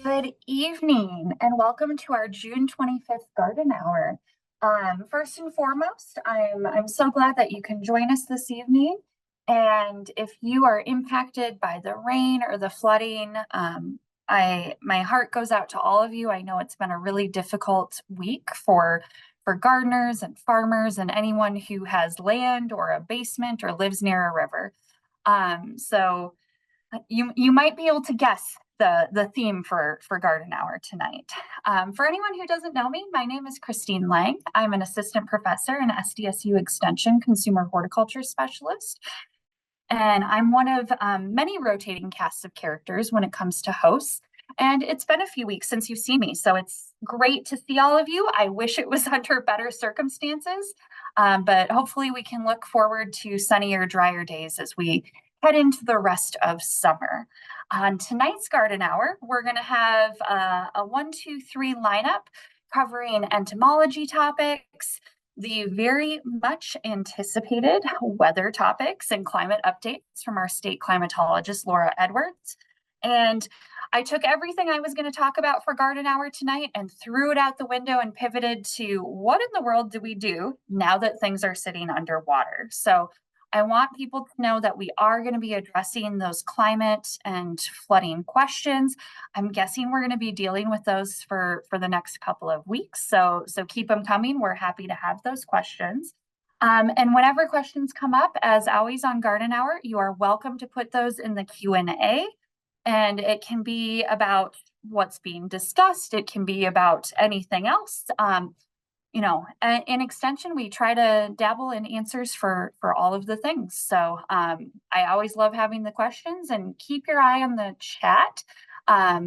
Good evening and welcome to our June 25th Garden Hour. First and foremost, I'm so glad that you can join us this evening. And if you are impacted by the rain or the flooding, my heart goes out to all of you. I know it's been a really difficult week for gardeners and farmers and anyone who has land or a basement or lives near a river. So you might be able to guess the theme for Garden Hour tonight. For anyone who doesn't know me, my name is Kristine Lang. I'm an assistant professor and SDSU Extension Consumer Horticulture Specialist. And I'm one of many rotating casts of characters when it comes to hosts. And it's been a few weeks since you've seen me, so it's great to see all of you. I wish it was under better circumstances, but hopefully we can look forward to sunnier, drier days as we head into the rest of summer. On tonight's Garden Hour, we're going to have a 1, 2, 3 lineup covering entomology topics, the very much anticipated weather topics and climate updates from our state climatologist, Laura Edwards. And I took everything I was going to talk about for Garden Hour tonight and threw it out the window and pivoted to what in the world do we do now that things are sitting underwater? So I want people to know that we are going to be addressing those climate and flooding questions. I'm guessing we're going to be dealing with those for the next couple of weeks. So keep them coming. We're happy to have those questions. And whenever questions come up, as always on Garden Hour, you are welcome to put those in the Q&A. And it can be about what's being discussed. It can be about anything else. In extension, we try to dabble in answers for all of the things. So I always love having the questions, and keep your eye on the chat.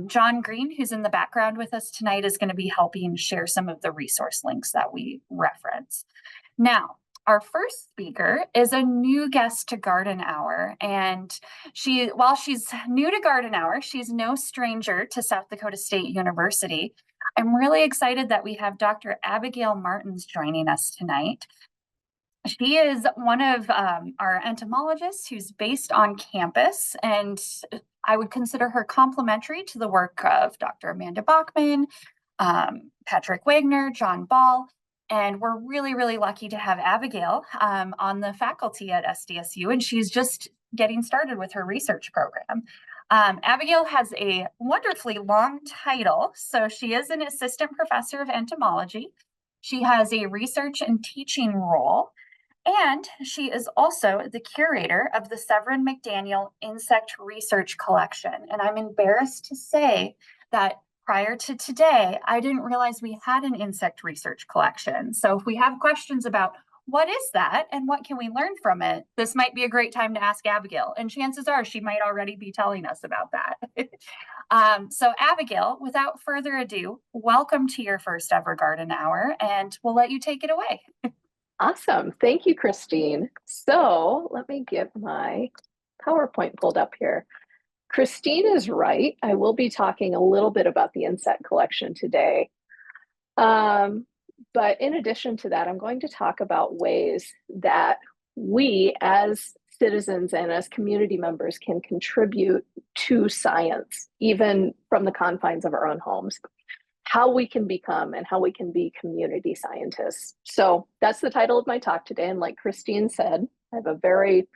John Green, who's in the background with us tonight, is going to be helping share some of the resource links that we reference. Now, our first speaker is a new guest to Garden Hour, and while she's new to Garden Hour, she's no stranger to South Dakota State University. I'm really excited that we have Dr. Abigail Martens joining us tonight. She is one of our entomologists who's based on campus, and I would consider her complementary to the work of Dr. Amanda Bachman, Patrick Wagner, John Ball. And we're really, really lucky to have Abigail on the faculty at SDSU, and she's just getting started with her research program. Abigail has a wonderfully long title. So she is an assistant professor of entomology. She has a research and teaching role, and she is also the curator of the Severin McDaniel Insect Research Collection. And I'm embarrassed to say that prior to today, I didn't realize we had an insect research collection. So if we have questions about what is that and what can we learn from it, this might be a great time to ask Abigail. And chances are she might already be telling us about that. So Abigail, without further ado, welcome to your first ever Garden Hour, and we'll let you take it away. Awesome. Thank you, Kristine. So let me get my PowerPoint pulled up here. Kristine is right. I will be talking a little bit about the insect collection today. But in addition to that, I'm going to talk about ways that we as citizens and as community members can contribute to science, even from the confines of our own homes, how we can become and how we can be community scientists. So that's the title of my talk today. And like Kristine said, I have a very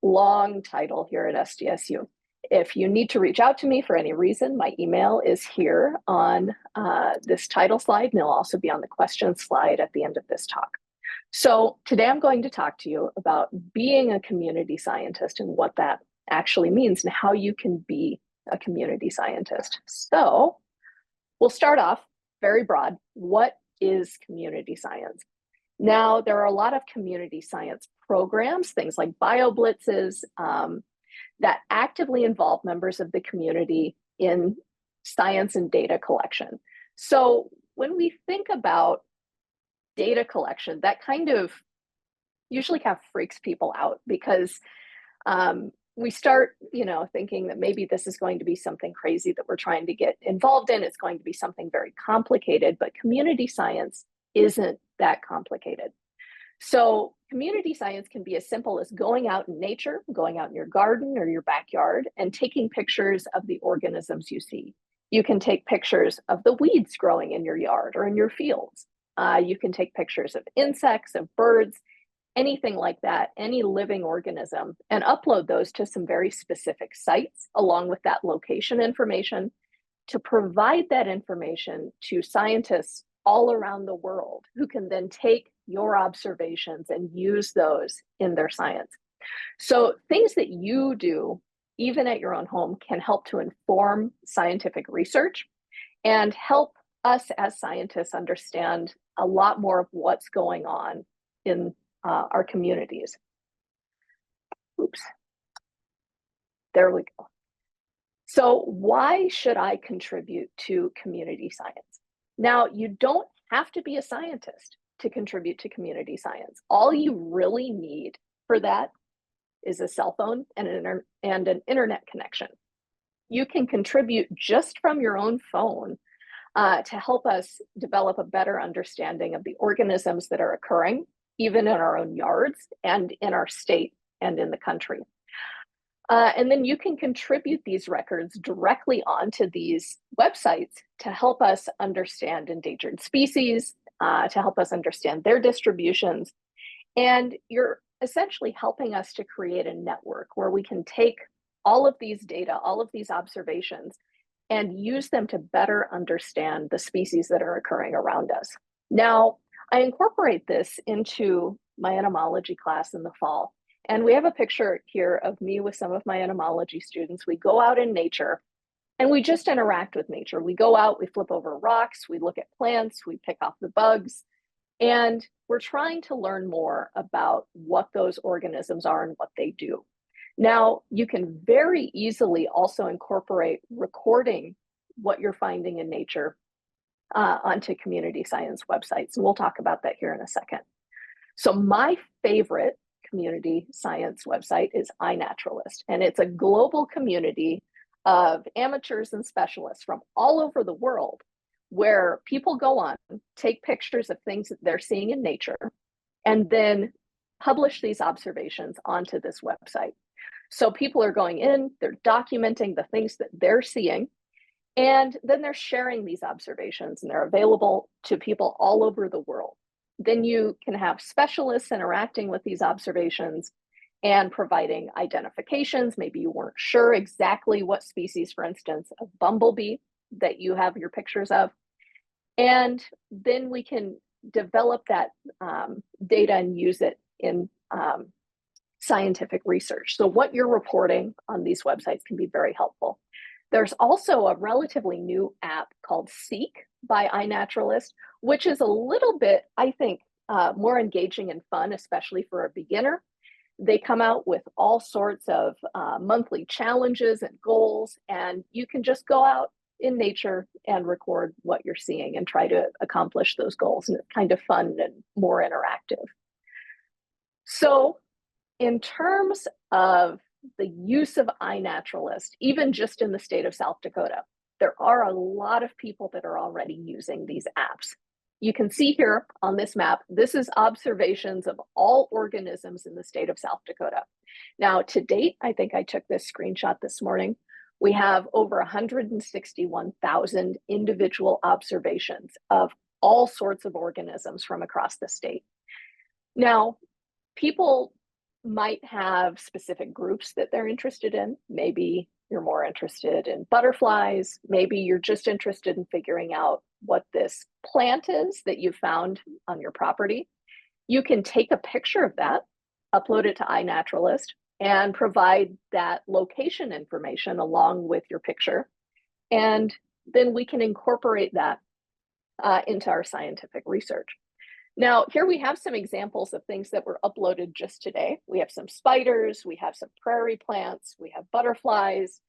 long title here at SDSU. If you need to reach out to me for any reason, my email is here on this title slide, and it'll also be on the question slide at the end of this talk. So today I'm going to talk to you about being a community scientist and what that actually means and how you can be a community scientist. So we'll start off very broad. What is community science? Now, there are a lot of community science programs, things like BioBlitzes, that actively involve members of the community in science and data collection. So when we think about data collection, that kind of usually kind of freaks people out because we start, thinking that maybe this is going to be something crazy that we're trying to get involved in. It's going to be something very complicated, but community science isn't that complicated. So community science can be as simple as going out in nature, going out in your garden or your backyard and taking pictures of the organisms you see. You can take pictures of the weeds growing in your yard or in your fields. You can take pictures of insects, of birds, anything like that, any living organism, and upload those to some very specific sites along with that location information to provide that information to scientists all around the world who can then take your observations and use those in their science. So things that you do, even at your own home, can help to inform scientific research and help us as scientists understand a lot more of what's going on in our communities. Oops. There we go. So why should I contribute to community science? Now, you don't have to be a scientist to contribute to community science. All you really need for that is a cell phone and an internet connection. You can contribute just from your own phone to help us develop a better understanding of the organisms that are occurring, even in our own yards and in our state and in the country. And then you can contribute these records directly onto these websites to help us understand endangered species, to help us understand their distributions. And you're essentially helping us to create a network where we can take all of these data, all of these observations, and use them to better understand the species that are occurring around us. Now, I incorporate this into my entomology class in the fall. And we have a picture here of me with some of my entomology students. We go out in nature and we just interact with nature. We go out, we flip over rocks, we look at plants, we pick off the bugs, and we're trying to learn more about what those organisms are and what they do. Now, you can very easily also incorporate recording what you're finding in nature onto community science websites. And we'll talk about that here in a second. So my favorite community science website is iNaturalist, and it's a global community of amateurs and specialists from all over the world where people go on, take pictures of things that they're seeing in nature, and then publish these observations onto this website. So people are going in, they're documenting the things that they're seeing, and then they're sharing these observations, and they're available to people all over the world. Then you can have specialists interacting with these observations and providing identifications. Maybe you weren't sure exactly what species, for instance, of bumblebee that you have your pictures of. And then we can develop that data and use it in scientific research. So what you're reporting on these websites can be very helpful. There's also a relatively new app called Seek by iNaturalist, which is a little bit, I think, more engaging and fun, especially for a beginner. They come out with all sorts of monthly challenges and goals, and you can just go out in nature and record what you're seeing and try to accomplish those goals. And it's kind of fun and more interactive. So in terms of the use of iNaturalist, even just in the state of South Dakota, there are a lot of people that are already using these apps. You can see here on this map, this is observations of all organisms in the state of South Dakota. Now, to date, I think I took this screenshot this morning, we have over 161,000 individual observations of all sorts of organisms from across the state. Now, people might have specific groups that they're interested in. Maybe you're more interested in butterflies. Maybe you're just interested in figuring out what this plant is that you found on your property. You can take a picture of that, upload it to iNaturalist, and provide that location information along with your picture. And then we can incorporate that into our scientific research. Now, here we have some examples of things that were uploaded just today. We have some spiders, we have some prairie plants, we have butterflies,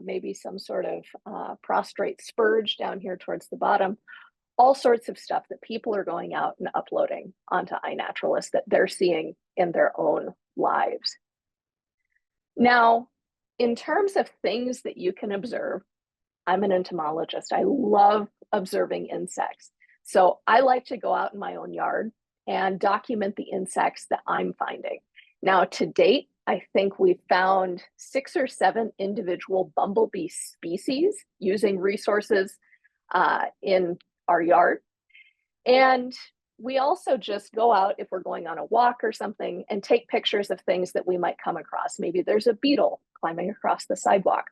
maybe some sort of prostrate spurge down here towards the bottom, all sorts of stuff that people are going out and uploading onto iNaturalist that they're seeing in their own lives. Now, in terms of things that you can observe, I'm an entomologist. I love observing insects. So I like to go out in my own yard and document the insects that I'm finding. Now, to date, I think we found 6 or 7 individual bumblebee species using resources in our yard. And we also just go out if we're going on a walk or something and take pictures of things that we might come across. Maybe there's a beetle climbing across the sidewalk.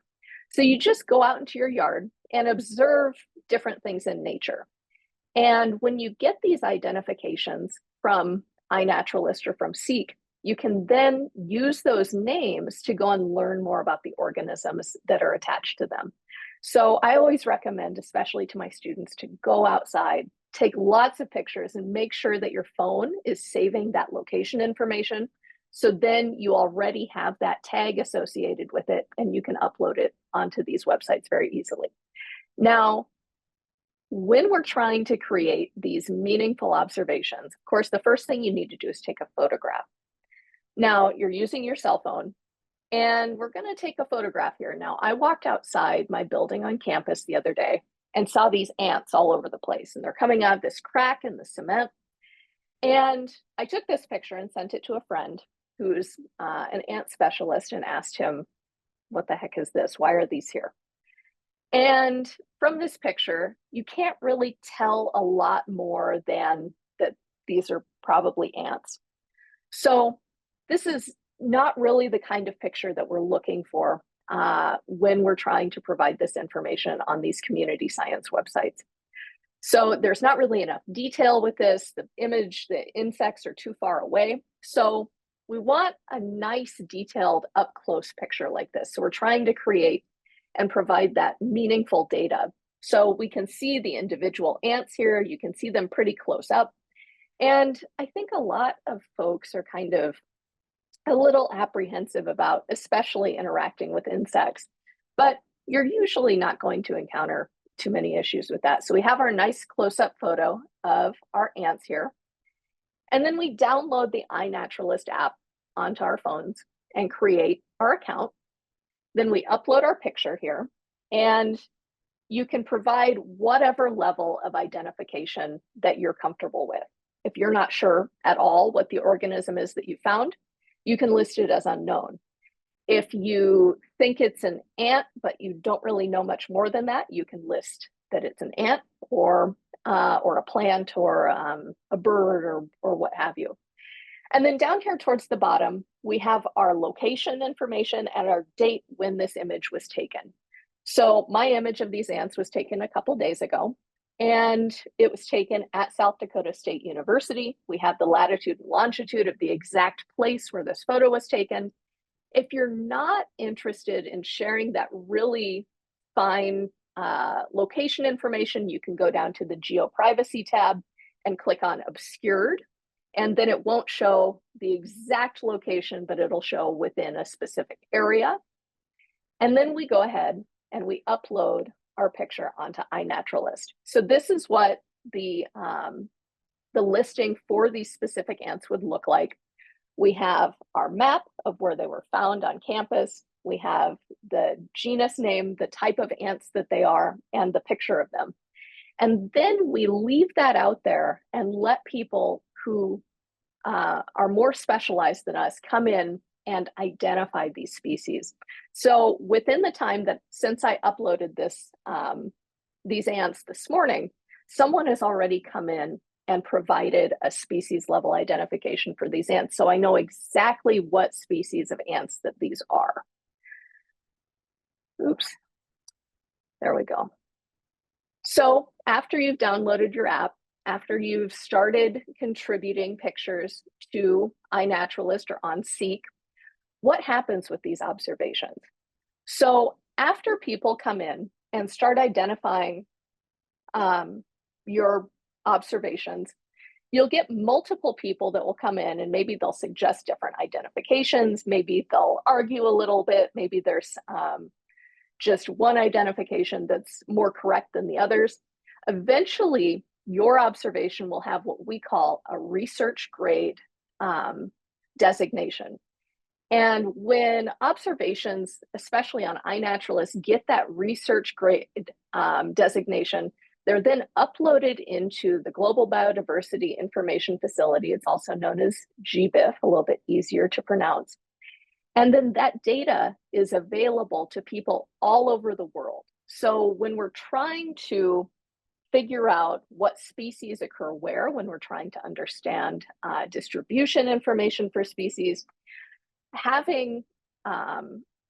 So you just go out into your yard and observe different things in nature. And when you get these identifications from iNaturalist or from Seek, you can then use those names to go and learn more about the organisms that are attached to them. So I always recommend, especially to my students, to go outside, take lots of pictures, and make sure that your phone is saving that location information. So then you already have that tag associated with it, and you can upload it onto these websites very easily. Now, when we're trying to create these meaningful observations, of course, the first thing you need to do is take a photograph. Now, you're using your cell phone, and we're going to take a photograph here. Now, I walked outside my building on campus the other day and saw these ants all over the place, and they're coming out of this crack in the cement. And I took this picture and sent it to a friend who's an ant specialist and asked him, what the heck is this? Why are these here? And from this picture, you can't really tell a lot more than that these are probably ants. So this is not really the kind of picture that we're looking for when we're trying to provide this information on these community science websites. So there's not really enough detail with this. The image, the insects are too far away. So we want a nice detailed up close picture like this. So we're trying to create and provide that meaningful data. So we can see the individual ants here. You can see them pretty close up. And I think a lot of folks are kind of a little apprehensive about especially interacting with insects, but you're usually not going to encounter too many issues with that. So we have our nice close-up photo of our ants here. And then we download the iNaturalist app onto our phones and create our account. Then we upload our picture here, and you can provide whatever level of identification that you're comfortable with. If you're not sure at all what the organism is that you found, you can list it as unknown. If you think it's an ant, but you don't really know much more than that, you can list that it's an ant or a plant or a bird or what have you. And then down here towards the bottom, we have our location information and our date when this image was taken. So my image of these ants was taken a couple days ago, and it was taken at South Dakota State University. We have the latitude and longitude of the exact place where this photo was taken. If you're not interested in sharing that really fine location information, you can go down to the GeoPrivacy tab and click on Obscured, and then it won't show the exact location, but it'll show within a specific area. And then we go ahead and we upload our picture onto iNaturalist. So this is what the listing for these specific ants would look like. We have our map of where they were found on campus. We have the genus name, the type of ants that they are, and the picture of them. And then we leave that out there and let people who are more specialized than us come in and identify these species. So within the time that since I uploaded this, these ants this morning, someone has already come in and provided a species level identification for these ants. So I know exactly what species of ants that these are. Oops, there we go. So after you've downloaded your app, after you've started contributing pictures to iNaturalist or on Seek, what happens with these observations? So after people come in and start identifying your observations, you'll get multiple people that will come in and maybe they'll suggest different identifications, maybe they'll argue a little bit, maybe there's just one identification that's more correct than the others. Eventually, your observation will have what we call a research grade designation. And when observations, especially on iNaturalist, get that research grade designation, they're then uploaded into the Global Biodiversity Information Facility. It's also known as GBIF, a little bit easier to pronounce. And then that data is available to people all over the world. So when we're trying to figure out what species occur where, when we're trying to understand distribution information for species, having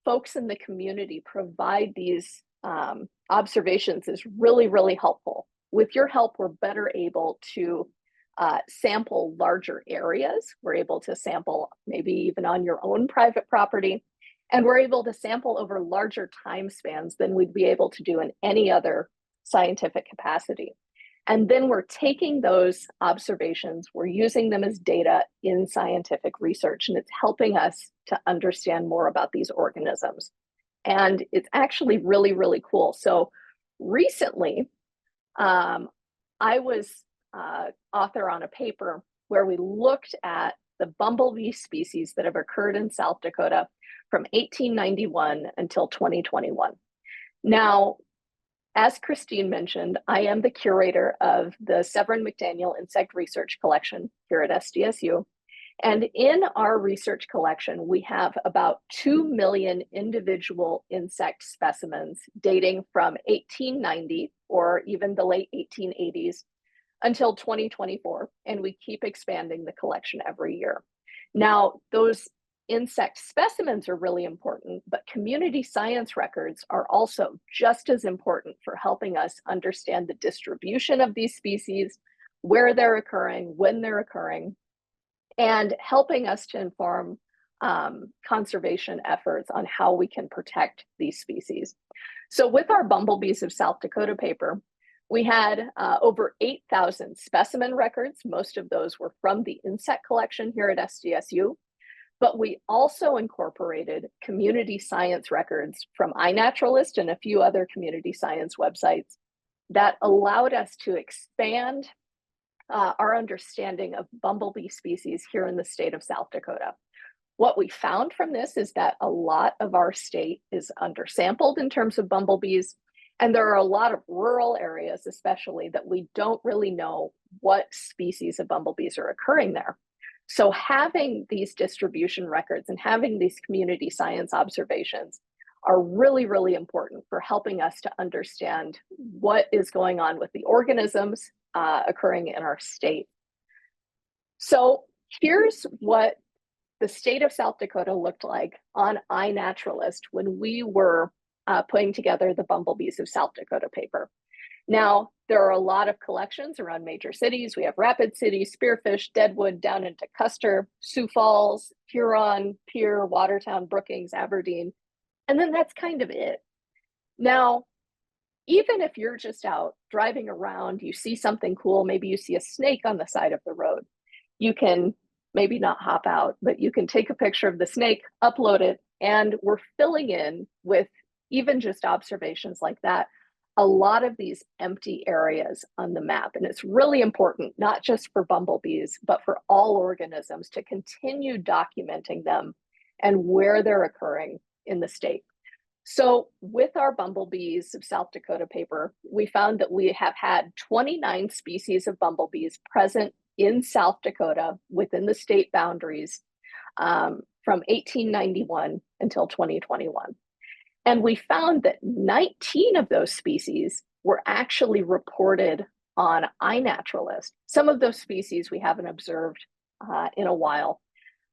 folks in the community provide these observations is really, really helpful. With your help, we're better able to sample larger areas. We're able to sample maybe even on your own private property, and we're able to sample over larger time spans than we'd be able to do in any other scientific capacity. And then we're taking those observations, we're using them as data in scientific research, and it's helping us to understand more about these organisms. And it's actually really, really cool. So recently, I was author on a paper where we looked at the bumblebee species that have occurred in South Dakota from 1891 until 2021. Now, as Kristine mentioned, I am the curator of the Severin McDaniel Insect Research Collection here at SDSU. And in our research collection, we have about 2 million individual insect specimens dating from 1890 or even the late 1880s until 2024. And we keep expanding the collection every year. Now, those insect specimens are really important, but community science records are also just as important for helping us understand the distribution of these species, where they're occurring, when they're occurring, and helping us to inform conservation efforts on how we can protect these species. So with our Bumblebees of South Dakota paper, we had over 8,000 specimen records. Most of those were from the insect collection here at SDSU. But we also incorporated community science records from iNaturalist and a few other community science websites that allowed us to expand our understanding of bumblebee species here in the state of South Dakota. What we found from this is that a lot of our state is undersampled in terms of bumblebees, and there are a lot of rural areas especially that we don't really know what species of bumblebees are occurring there. So having these distribution records and having these community science observations are really, really important for helping us to understand what is going on with the organisms occurring in our state. So here's what the state of South Dakota looked like on iNaturalist when we were putting together the Bumblebees of South Dakota paper. Now, there are a lot of collections around major cities. We have Rapid City, Spearfish, Deadwood, down into Custer, Sioux Falls, Huron, Pierre, Watertown, Brookings, Aberdeen, and then that's kind of it. Now, even if you're just out driving around, you see something cool, maybe you see a snake on the side of the road, you can maybe not hop out, but you can take a picture of the snake, upload it, and we're filling in with even just observations like that, a lot of these empty areas on the map. And it's really important, not just for bumblebees, but for all organisms to continue documenting them and where they're occurring in the state. So with our Bumblebees of South Dakota paper, we found that we have had 29 species of bumblebees present in South Dakota within the state boundaries from 1891 until 2021. And we found that 19 of those species were actually reported on iNaturalist. Some of those species we haven't observed in a while,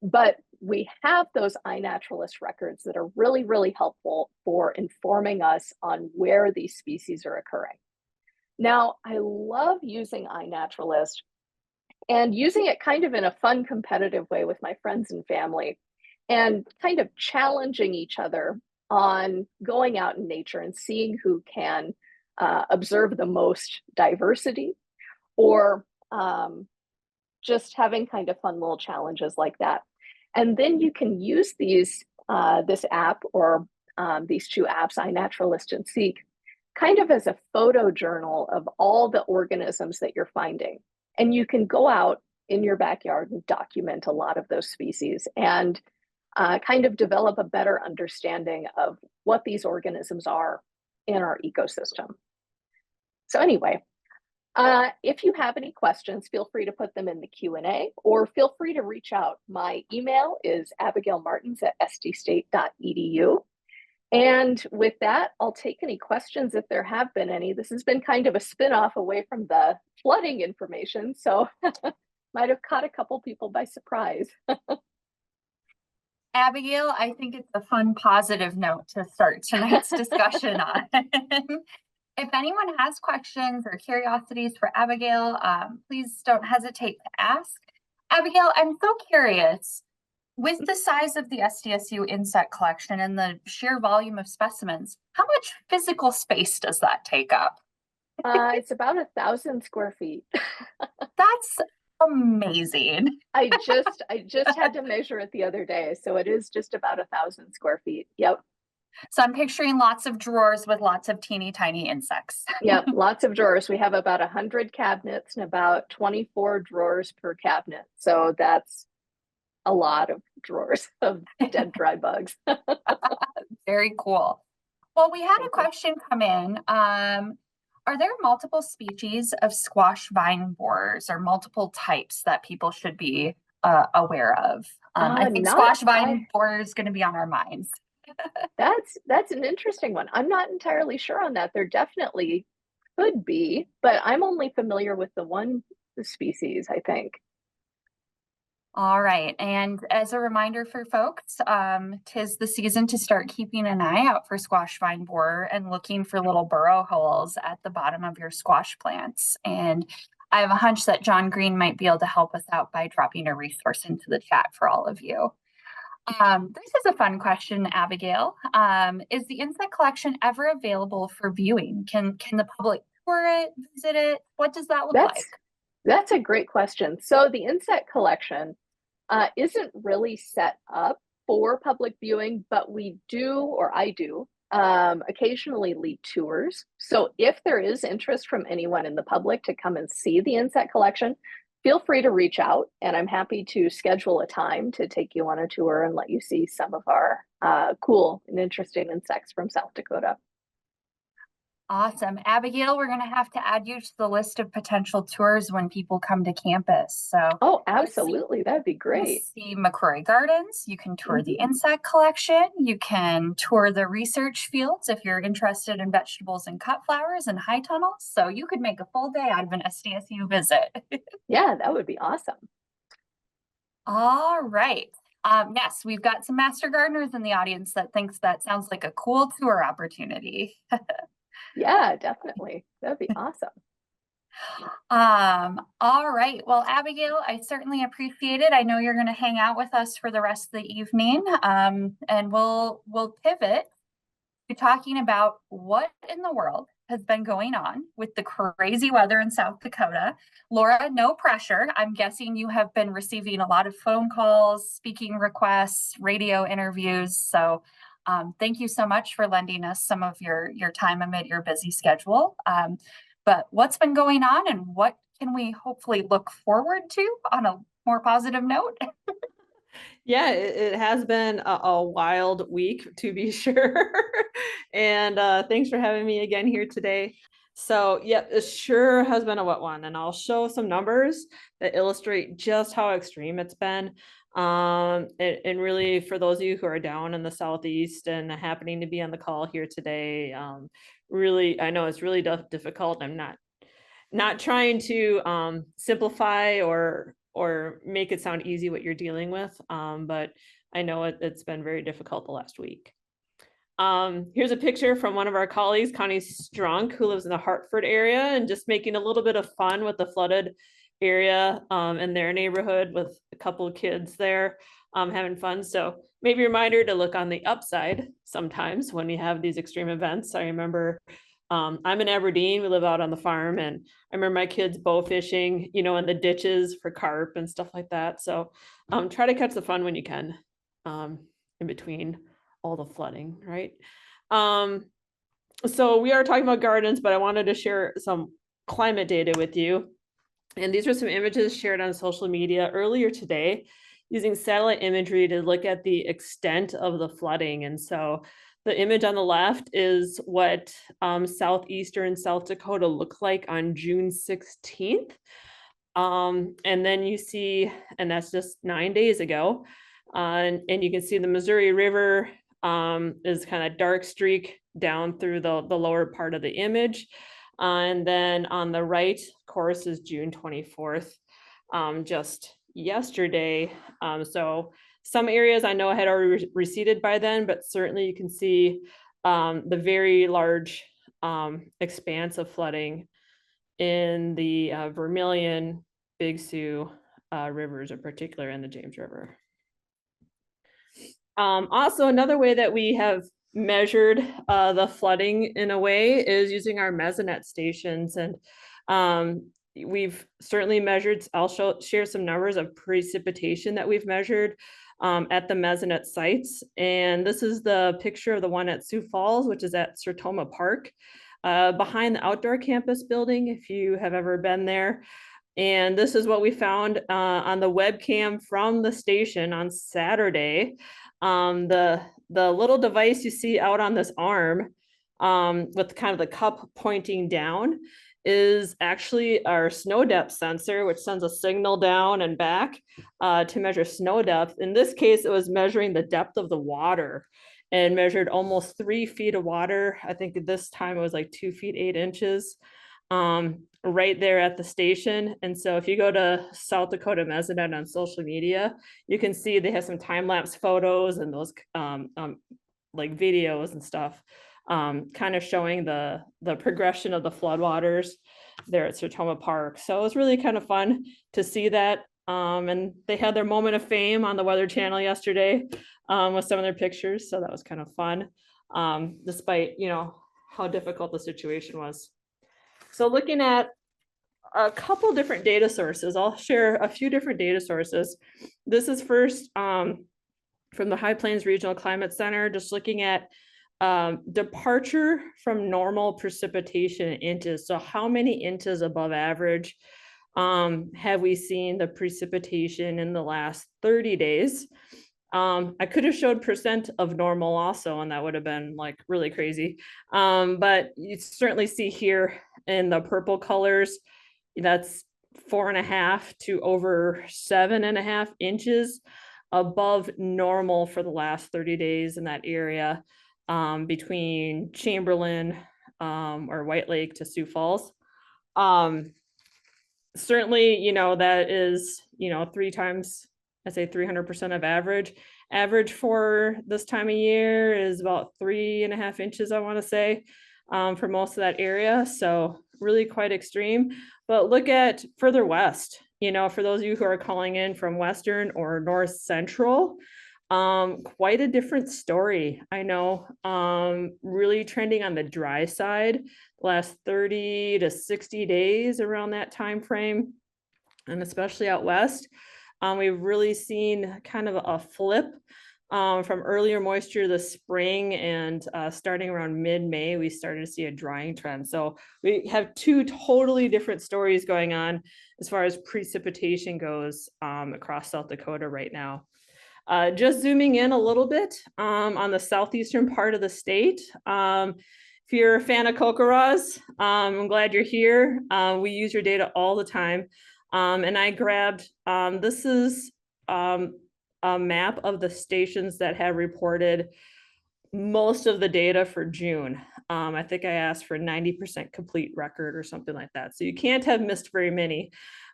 but we have those iNaturalist records that are really, really helpful for informing us on where these species are occurring. Now, I love using iNaturalist and using it kind of in a fun, competitive way with my friends and family, and kind of challenging each other on going out in nature and seeing who can observe the most diversity, or just having kind of fun little challenges like that. And then you can use these this app or these two apps, iNaturalist and Seek, kind of as a photo journal of all the organisms that you're finding. And you can go out in your backyard and document a lot of those species and kind of develop a better understanding of what these organisms are in our ecosystem. So anyway, If you have any questions, feel free to put them in the Q&A or feel free to reach out. My email is abigailmartens@sdstate.edu. And with that, I'll take any questions if there have been any. This has been kind of a spin-off away from the flooding information, so might have caught a couple people by surprise. Abigail, I think it's a fun, positive note to start tonight's discussion on. If anyone has questions or curiosities for Abigail, please don't hesitate to ask. Abigail, I'm so curious, with the size of the SDSU insect collection and the sheer volume of specimens, how much physical space does that take up? It's about 1,000 square feet. That's amazing. I just had to measure it the other day, so it is just about 1,000 square feet. Yep. So I'm picturing lots of drawers with lots of teeny tiny insects. Yep, lots of drawers. We have about 100 cabinets and about 24 drawers per cabinet. So that's a lot of drawers of dead dry bugs. Very cool. Well, we had a question come in. Are there multiple species of squash vine borers or multiple types that people should be aware of? I think squash vine borer is going to be on our minds. That's an interesting one. I'm not entirely sure on that. There definitely could be, but I'm only familiar with the one species, I think. All right. And as a reminder for folks, 'tis the season to start keeping an eye out for squash vine borer and looking for little burrow holes at the bottom of your squash plants. And I have a hunch that John Green might be able to help us out by dropping a resource into the chat for all of you. This is a fun question, Abigail. Is the insect collection ever available for viewing? Can the public tour it, visit it? What does that look like? That's a great question. So the insect collection isn't really set up for public viewing, but we do, or I do, occasionally lead tours. So if there is interest from anyone in the public to come and see the insect collection, feel free to reach out and I'm happy to schedule a time to take you on a tour and let you see some of our cool and interesting insects from South Dakota. Awesome. Abigail, we're going to have to add you to the list of potential tours when people come to campus. So, oh, absolutely. That'd be great. See McCrory Gardens. You can tour the insect collection. You can tour the research fields if you're interested in vegetables and cut flowers and high tunnels. So you could make a full day out of an SDSU visit. Yeah, that would be awesome. All right. Yes, we've got some master gardeners in the audience that thinks that sounds like a cool tour opportunity. Yeah, definitely. That'd be awesome. All right. Well, Abigail, I certainly appreciate it. I know you're going to hang out with us for the rest of the evening. And we'll pivot to talking about what in the world has been going on with the crazy weather in South Dakota. Laura, no pressure. I'm guessing you have been receiving a lot of phone calls, speaking requests, radio interviews. So thank you so much for lending us some of your time amid your busy schedule. But what's been going on and what can we hopefully look forward to on a more positive note? Yeah, it has been a wild week, to be sure. And thanks for having me again here today. So, yeah, it sure has been a wet one. And I'll show some numbers that illustrate just how extreme it's been. And really, for those of you who are down in the Southeast and happening to be on the call here today, really, I know it's really difficult. I'm not trying to simplify or make it sound easy what you're dealing with, but I know it's been very difficult the last week. Here's a picture from one of our colleagues, Connie Strunk, who lives in the Hartford area, and just making a little bit of fun with the flooded area in their neighborhood with a couple of kids there having fun. So maybe a reminder to look on the upside sometimes when you have these extreme events. I remember I'm in Aberdeen, we live out on the farm, and I remember my kids bow fishing, in the ditches for carp and stuff like that. So try to catch the fun when you can in between all the flooding, right? So we are talking about gardens, but I wanted to share some climate data with you. And these are some images shared on social media earlier today using satellite imagery to look at the extent of the flooding. And so The image on the left is what southeastern South Dakota looked like on June 16th. And then you see, and that's just 9 days ago, and you can see the Missouri River is kind of dark streak down through the lower part of the image. And then on the right, of course, is June 24th, just yesterday. So some areas I know had already receded by then, but certainly you can see the very large expanse of flooding in the Vermilion, Big Sioux rivers, in particular in the James River. Also, another way that we have measured the flooding in a way is using our mesonet stations. And we've certainly measured, I'll share some numbers of precipitation that we've measured at the mesonet sites. And this is the picture of the one at Sioux Falls, which is at Sertoma Park, behind the outdoor campus building, if you have ever been there. And this is what we found on the webcam from the station on Saturday. The little device you see out on this arm with kind of the cup pointing down is actually our snow depth sensor, which sends a signal down and back to measure snow depth. In this case, it was measuring the depth of the water and measured almost 3 feet of water. I think at this time it was like 2 feet 8 inches right there at the station. And so if you go to South Dakota Mesonet on social media, you can see they have some time-lapse photos and those like videos and stuff, kind of showing the progression of the floodwaters there at Sertoma Park. So it was really kind of fun to see that. And they had their moment of fame on the Weather Channel yesterday with some of their pictures. So that was kind of fun, despite, you know, how difficult the situation was. So looking at a couple different data sources, I'll share a few different data sources. This is first from the High Plains Regional Climate Center, just looking at departure from normal precipitation in inches. So how many inches above average have we seen the precipitation in the last 30 days? I could have showed percent of normal also, and that would have been like really crazy. But you certainly see here in the purple colors, that's 4.5 to over 7.5 inches above normal for the last 30 days in that area between Chamberlain or White Lake to Sioux Falls. Certainly, you know, that is, you know, 3 times, I'd say 300% of average. Average for this time of year is about 3.5 inches, I want to say, for most of that area. So really quite extreme. But look at further west, you know, for those of you who are calling in from Western or North Central, quite a different story. I know, really trending on the dry side, last 30 to 60 days around that time frame, and especially out west. We've really seen kind of a flip from earlier moisture this spring, and starting around mid-May, we started to see a drying trend. So we have 2 totally different stories going on as far as precipitation goes across South Dakota right now. Just zooming in a little bit on the southeastern part of the state. If you're a fan of Kokoras, I'm glad you're here. We use your data all the time. And I grabbed, this is a map of the stations that have reported most of the data for June. I think I asked for 90% complete record or something like that. So you can't have missed very many.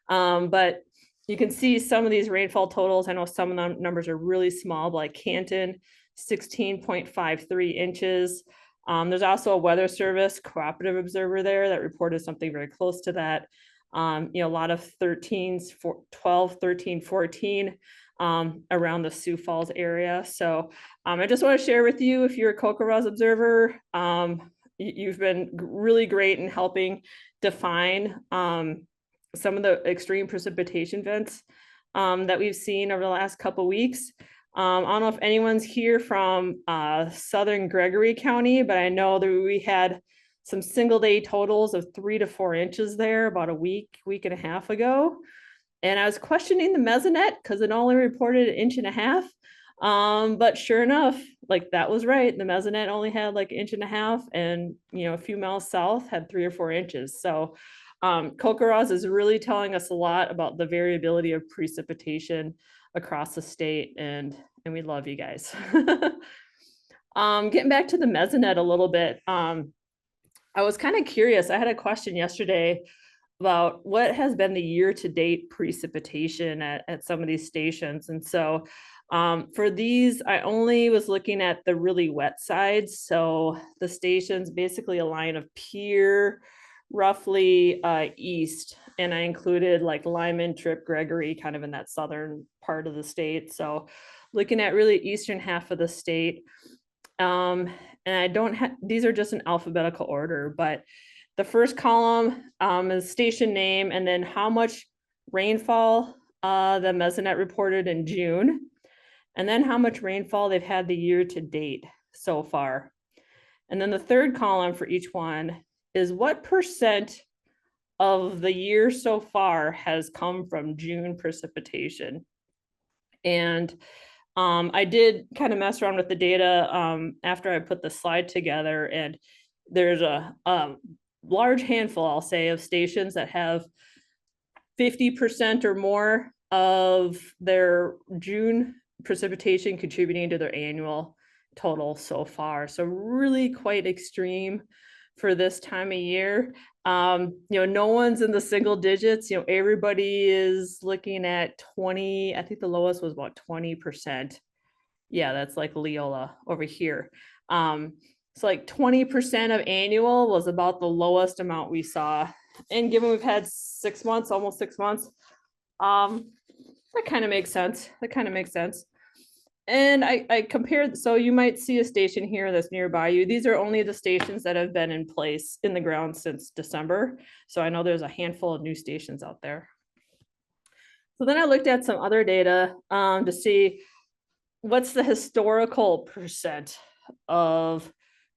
But you can see some of these rainfall totals. I know some of the numbers are really small, but like Canton, 16.53 inches. There's also a Weather Service cooperative observer there that reported something very close to that. You know, a lot of 13s, 12, 13, 14 around the Sioux Falls area. So I just want to share with you, if you're a Kokoras observer, you've been really great in helping define some of the extreme precipitation events that we've seen over the last couple of weeks. I don't know if anyone's here from Southern Gregory County, but I know that we had some single day totals of 3 to 4 inches there about a week and a half ago. And I was questioning the mesonet because it only reported 1.5 inches. But sure enough, like that was right. The mesonet only had like 1.5 inches, and a few miles south had 3 or 4 inches. So Kokoros is really telling us a lot about the variability of precipitation across the state, and we love you guys. Getting back to the mesonet a little bit, I was kind of curious. I had a question yesterday about what has been the year-to-date precipitation at some of these stations. And so for these, I only was looking at the really wet sides. So the stations, basically a line of Pierre, roughly east. And I included like Lyman, Tripp, Gregory, kind of in that southern part of the state. So looking at really eastern half of the state. And I don't have, these are just in alphabetical order, but the first column is station name, and then how much rainfall the mesonet reported in June, and then how much rainfall they've had the year to date so far. And then the third column for each one is what percent of the year so far has come from June precipitation. And I did kind of mess around with the data after I put the slide together, and there's a large handful, I'll say, of stations that have 50% or more of their June precipitation contributing to their annual total so far. So really quite extreme for this time of year. No one's in the single digits. Everybody is looking at 20. I think the lowest was about 20%. Yeah, that's like Leola over here. So like 20% of annual was about the lowest amount we saw. And given we've had 6 months, almost 6 months, that kind of makes sense. And I compared, so you might see a station here that's nearby you. These are only the stations that have been in place in the ground since December. So I know there's a handful of new stations out there. So then I looked at some other data to see what's the historical percent of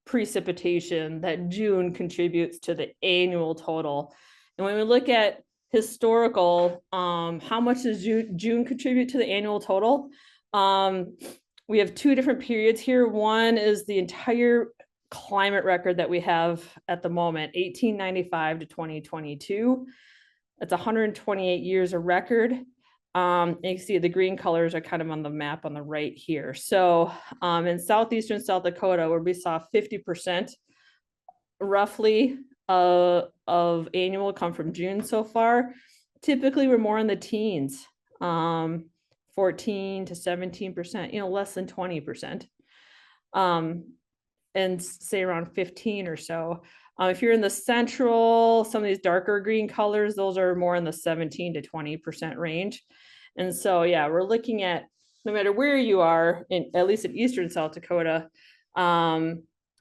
precipitation that June contributes to the annual total. And when we look at historical, how much does June contribute to the annual total? We have 2 different periods here. One is the entire climate record that we have at the moment, 1895 to 2022. That's 128 years of record. You can see the green colors are kind of on the map on the right here. So in southeastern South Dakota, where we saw 50% roughly of annual come from June so far, typically we're more in the teens, 14 to 17%, less than 20%, and say around 15 or so. If you're in the central, some of these darker green colors, those are more in the 17 to 20% range. And so, yeah, we're looking at, no matter where you are, at least in eastern South Dakota,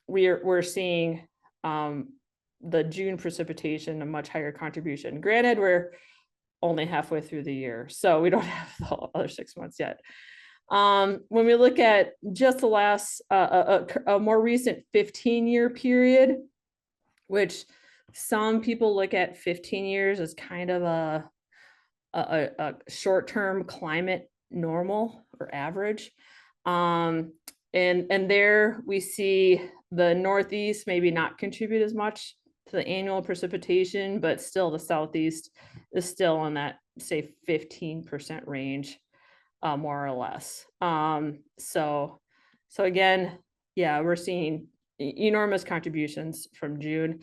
we're seeing the June precipitation a much higher contribution. Granted, we're only halfway through the year, so we don't have the other 6 months yet. When we look at just the last, a more recent 15-year period, which some people look at 15 years as kind of a short-term climate normal or average. And there we see the Northeast maybe not contribute as much to the annual precipitation, but still the Southeast is still in that, say, 15% range, more or less. So again, yeah, we're seeing enormous contributions from June.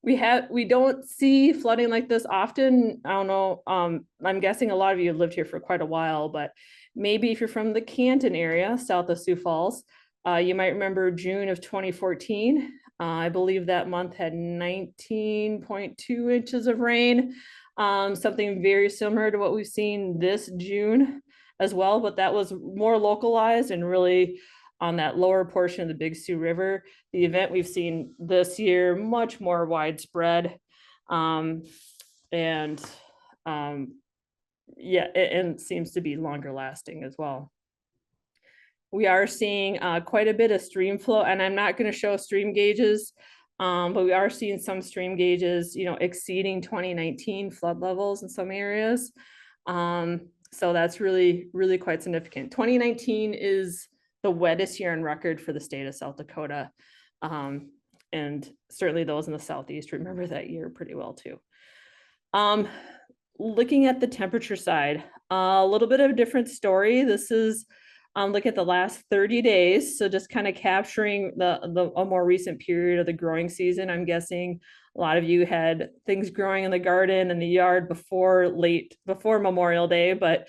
We don't see flooding like this often. I don't know. I'm guessing a lot of you have lived here for quite a while, but maybe if you're from the Canton area, south of Sioux Falls, you might remember June of 2014. I believe that month had 19.2 inches of rain, something very similar to what we've seen this June as well, but that was more localized and really on that lower portion of the Big Sioux River. The event we've seen this year, much more widespread. And seems to be longer lasting as well. We are seeing quite a bit of stream flow, and I'm not going to show stream gauges, but we are seeing some stream gauges, exceeding 2019 flood levels in some areas. So that's really, really quite significant. 2019 is the wettest year on record for the state of South Dakota. And certainly those in the Southeast remember that year pretty well too. Looking at the temperature side, a little bit of a different story. This is look at the last 30 days. So just kind of capturing a more recent period of the growing season. I'm guessing a lot of you had things growing in the garden and the yard before Memorial Day, but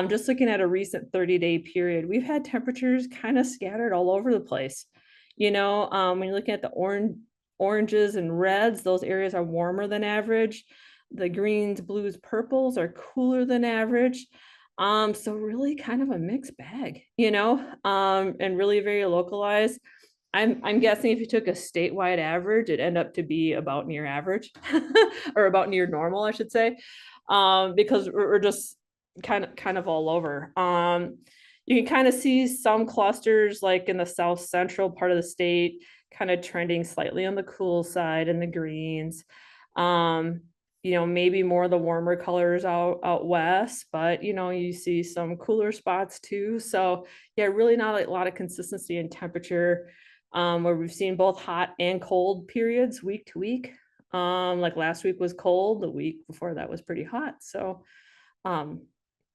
just looking at a recent 30-day period, we've had temperatures kind of scattered all over the place. You know, when you're looking at the oranges and reds, those areas are warmer than average. The greens, blues, purples are cooler than average. So really kind of a mixed bag, you know, and really very localized. I'm guessing if you took a statewide average, it'd end up to be about near average or about near normal, I should say, because we're just kind of all over. You can kind of see some clusters like in the south central part of the state, kind of trending slightly on the cool side in the greens. You know, maybe more of the warmer colors out west, but you know, you see some cooler spots too. So yeah, really not a lot of consistency in temperature, where we've seen both hot and cold periods week to week. Like last week was cold, the week before that was pretty hot. So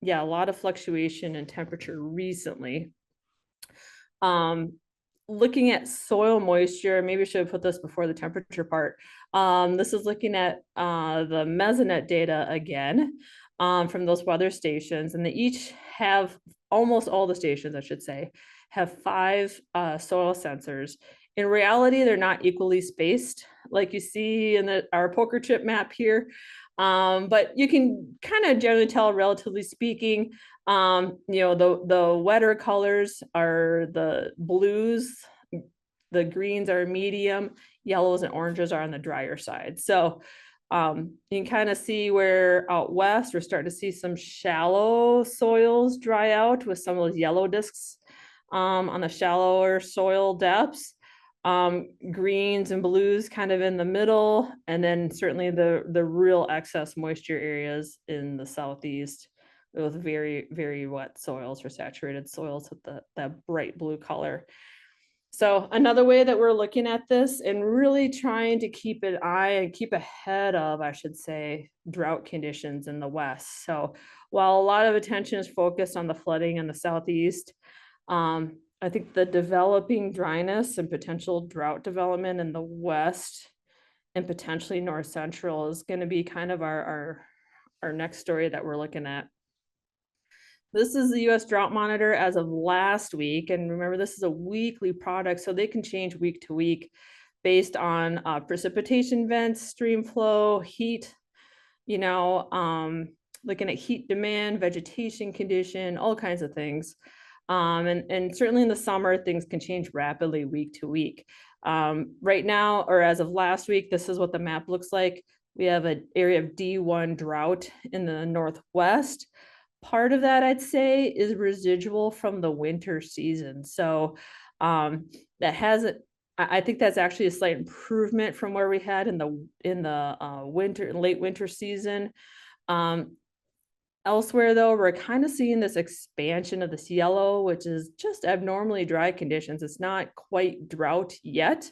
yeah, a lot of fluctuation in temperature recently. Looking at soil moisture, maybe I should have put this before the temperature part. This is looking at the Mesonet data again, from those weather stations, and they each have, almost all the stations, I should say, have 5 soil sensors. In reality, they're not equally spaced, like you see in our poker chip map here. But you can kind of generally tell, relatively speaking, you know, the wetter colors are the blues, the greens are medium, yellows and oranges are on the drier side. So you can kind of see where out west, we're starting to see some shallow soils dry out with some of those yellow discs on the shallower soil depths. Greens and blues kind of in the middle, and then certainly the real excess moisture areas in the southeast with very, very wet soils or saturated soils with that bright blue color. So another way that we're looking at this and really trying to keep an eye and keep ahead of, I should say, drought conditions in the west. So while a lot of attention is focused on the flooding in the southeast, I think the developing dryness and potential drought development in the west and potentially north central is going to be kind of our next story that we're looking at. This is the U.S. Drought Monitor as of last week. And remember, this is a weekly product, so they can change week to week based on precipitation events, stream flow, heat, you know, looking at heat demand, vegetation condition, all kinds of things. And certainly in the summer, things can change rapidly week to week. Right now, or as of last week, this is what the map looks like. We have an area of D1 drought in the northwest. Part of that, I'd say, is residual from the winter season. So that has it. I think that's actually a slight improvement from where we had in the late winter season. Elsewhere, though, we're kind of seeing this expansion of this yellow, which is just abnormally dry conditions. It's not quite drought yet.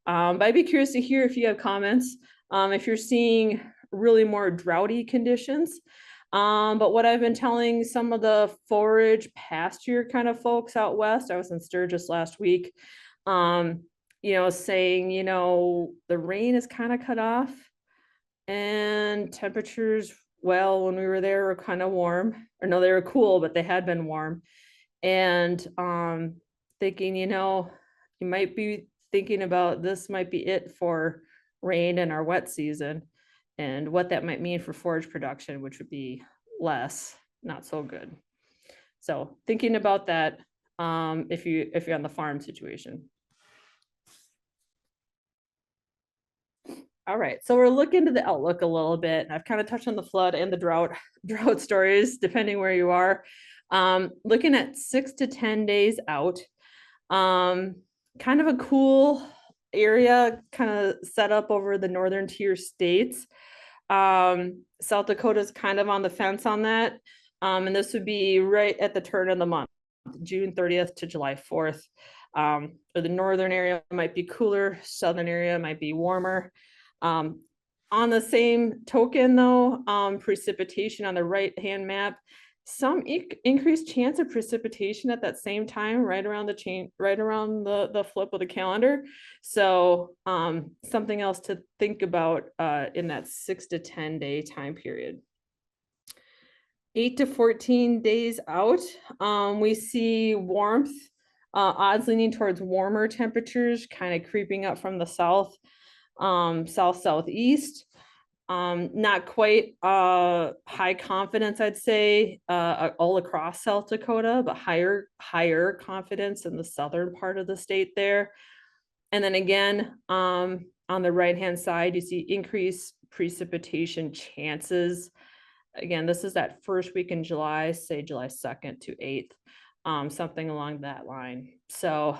But I'd be curious to hear if you have comments, if you're seeing really more droughty conditions. But what I've been telling some of the forage pasture kind of folks out west, I was in Sturgis last week, you know, saying, you know, the rain is kind of cut off and temperatures, well, when we were there, were kind of warm, or no, they were cool, but they had been warm. And thinking, you know, you might be thinking about this might be it for rain in our wet season and what that might mean for forage production, which would be less, not so good. So thinking about that, if you're on the farm situation. All right, so we're looking to the outlook a little bit. I've kind of touched on the flood and the drought stories, depending where you are. Looking at 6 to 10 days out, kind of a cool area kind of set up over the northern tier states. South Dakota is kind of on the fence on that. And this would be right at the turn of the month, June 30th to July 4th. Or the northern area might be cooler, southern area might be warmer. On the same token though, precipitation on the right-hand map, some increased chance of precipitation at that same time, right around the flip of the calendar. So something else to think about in that 6 to 10 day time period. 8 to 14 days out, we see warmth, odds leaning towards warmer temperatures, kind of creeping up from the south, southeast. Not quite high confidence, I'd say, all across South Dakota, but higher confidence in the southern part of the state there. And then again, on the right-hand side, you see increased precipitation chances. Again, this is that first week in July, say July 2nd to 8th, something along that line. So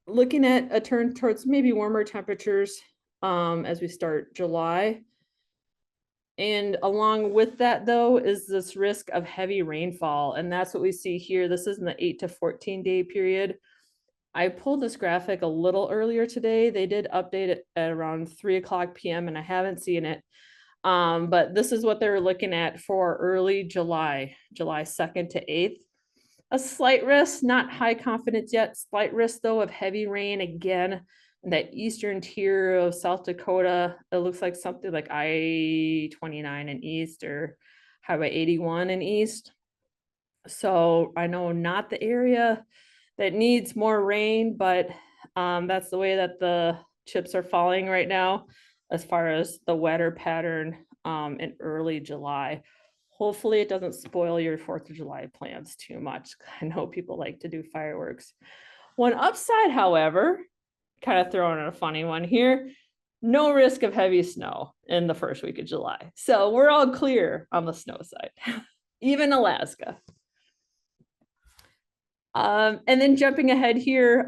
looking at a turn towards maybe warmer temperatures as we start July. And along with that, though, is this risk of heavy rainfall. And that's what we see here. This is in the 8 to 14 day period. I pulled this graphic a little earlier today. They did update it at around 3:00 p.m. and I haven't seen it. But this is what they're looking at for early July, July 2nd to 8th. A slight risk, not high confidence yet, slight risk though of heavy rain again in that eastern tier of South Dakota. It looks like something like I-29 in east or Highway 81 in east. So I know not the area that needs more rain, but that's the way that the chips are falling right now as far as the wetter pattern in early July. Hopefully it doesn't spoil your 4th of July plans too much. I know people like to do fireworks. One upside, however, kind of throwing in a funny one here, no risk of heavy snow in the first week of July. So we're all clear on the snow side, even Alaska. And then jumping ahead here,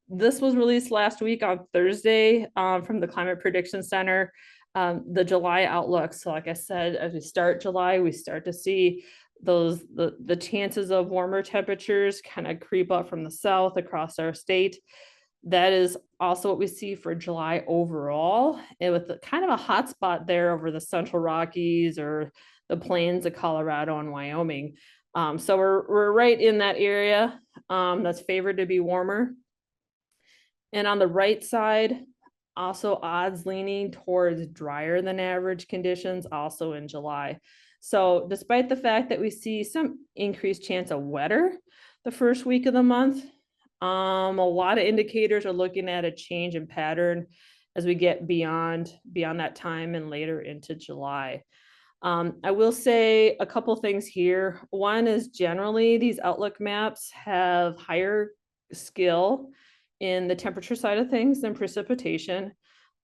this was released last week on Thursday from the Climate Prediction Center, the July outlook. So like I said, as we start July, we start to see the chances of warmer temperatures kind of creep up from the south across our state. That is also what we see for July overall, and with kind of a hot spot there over the Central Rockies or the plains of Colorado and Wyoming. So we're right in that area that's favored to be warmer. And on the right side, also odds leaning towards drier than average conditions also in July. So despite the fact that we see some increased chance of wetter the first week of the month, a lot of indicators are looking at a change in pattern as we get beyond that time and later into July. I will say a couple things here. One is generally these outlook maps have higher skill in the temperature side of things than precipitation,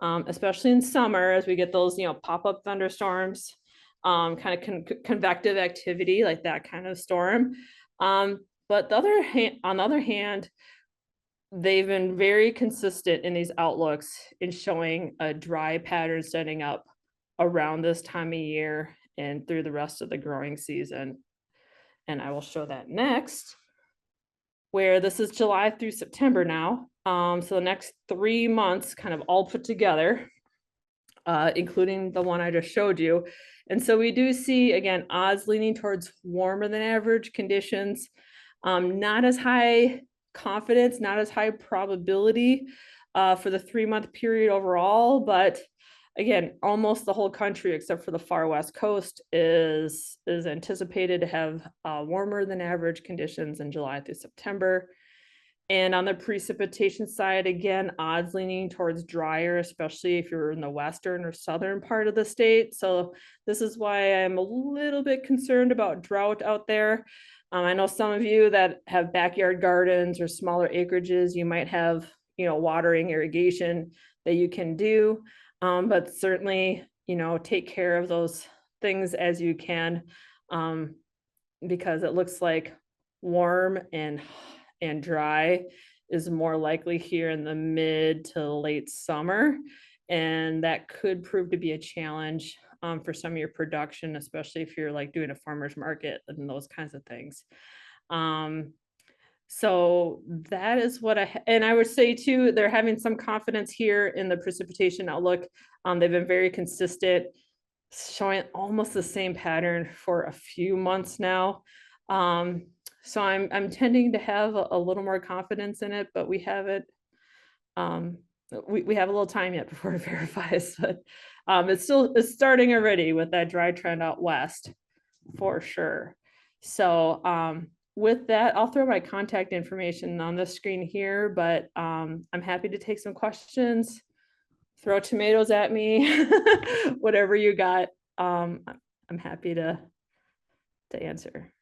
especially in summer as we get those, pop-up thunderstorms, kind of convective activity like that kind of storm. But on the other hand, they've been very consistent in these outlooks in showing a dry pattern setting up around this time of year and through the rest of the growing season. And I will show that next, where this is July through September now. So the next 3 months kind of all put together, including the one I just showed you. And so we do see, again, odds leaning towards warmer than average conditions, not as high confidence, not as high probability for the 3-month period overall, but again, almost the whole country except for the far west coast is anticipated to have warmer than average conditions in July through September. And on the precipitation side, again, odds leaning towards drier, especially if you're in the western or southern part of the state. So this is why I'm a little bit concerned about drought out there. I know some of you that have backyard gardens or smaller acreages, you might have, watering irrigation that you can do. But certainly, take care of those things as you can, because it looks like warm and dry is more likely here in the mid to late summer. And that could prove to be a challenge for some of your production, especially if you're like doing a farmer's market and those kinds of things. So that is what and I would say too, they're having some confidence here in the precipitation outlook. They've been very consistent, showing almost the same pattern for a few months now. So I'm tending to have a little more confidence in it, but we have it. We have a little time yet before it verifies, but it's starting already with that dry trend out west for sure. So with that, I'll throw my contact information on the screen here, but I'm happy to take some questions. Throw tomatoes at me, whatever you got. I'm happy to answer.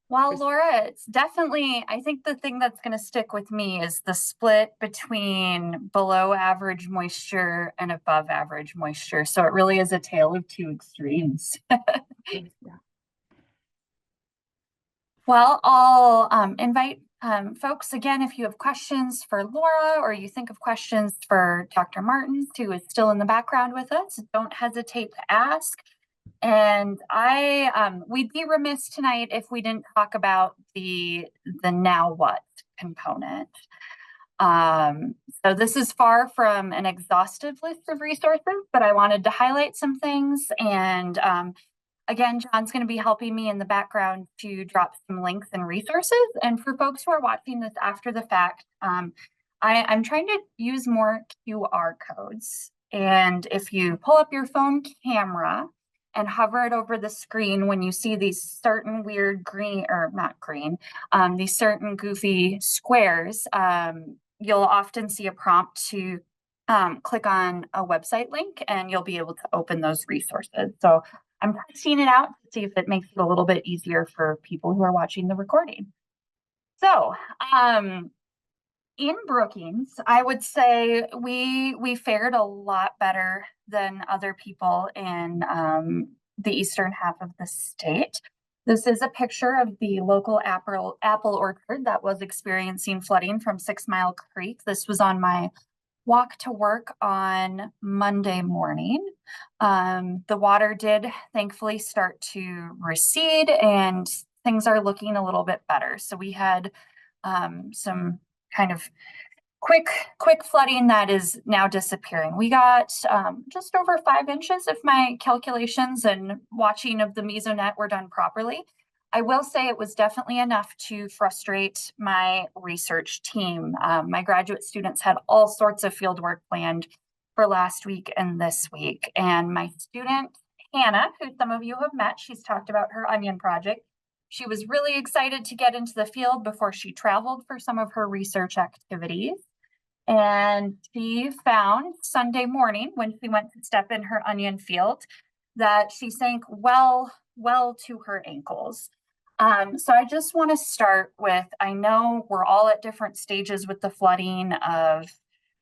Well, Laura, it's definitely, I think the thing that's going to stick with me is the split between below average moisture and above average moisture. So it really is a tale of two extremes. Yeah. Well, I'll invite folks again, if you have questions for Laura or you think of questions for Dr. Martens, who is still in the background with us, don't hesitate to ask. And we'd be remiss tonight if we didn't talk about the now what component. So this is far from an exhaustive list of resources, but I wanted to highlight some things. And again, John's going to be helping me in the background to drop some links and resources. And for folks who are watching this after the fact, I'm trying to use more QR codes. And if you pull up your phone camera and hover it over the screen, when you see these certain weird green, or not green, these certain goofy squares, you'll often see a prompt to click on a website link and you'll be able to open those resources. So I'm testing it out to see if it makes it a little bit easier for people who are watching the recording. So in Brookings, I would say we fared a lot better than other people in the eastern half of the state. This is a picture of the local apple orchard that was experiencing flooding from 6 Mile Creek. This was on my walk to work on Monday morning. The water did thankfully start to recede and things are looking a little bit better. So we had some kind of quick flooding that is now disappearing. We got just over 5 inches if my calculations and watching of the mesonet were done properly. I will say it was definitely enough to frustrate my research team. My graduate students had all sorts of field work planned for last week and this week. And my student, Hannah, who some of you have met, she's talked about her onion project. She was really excited to get into the field before she traveled for some of her research activities. And she found Sunday morning when she went to step in her onion field that she sank well to her ankles. So I just want to start with, I know we're all at different stages with the flooding of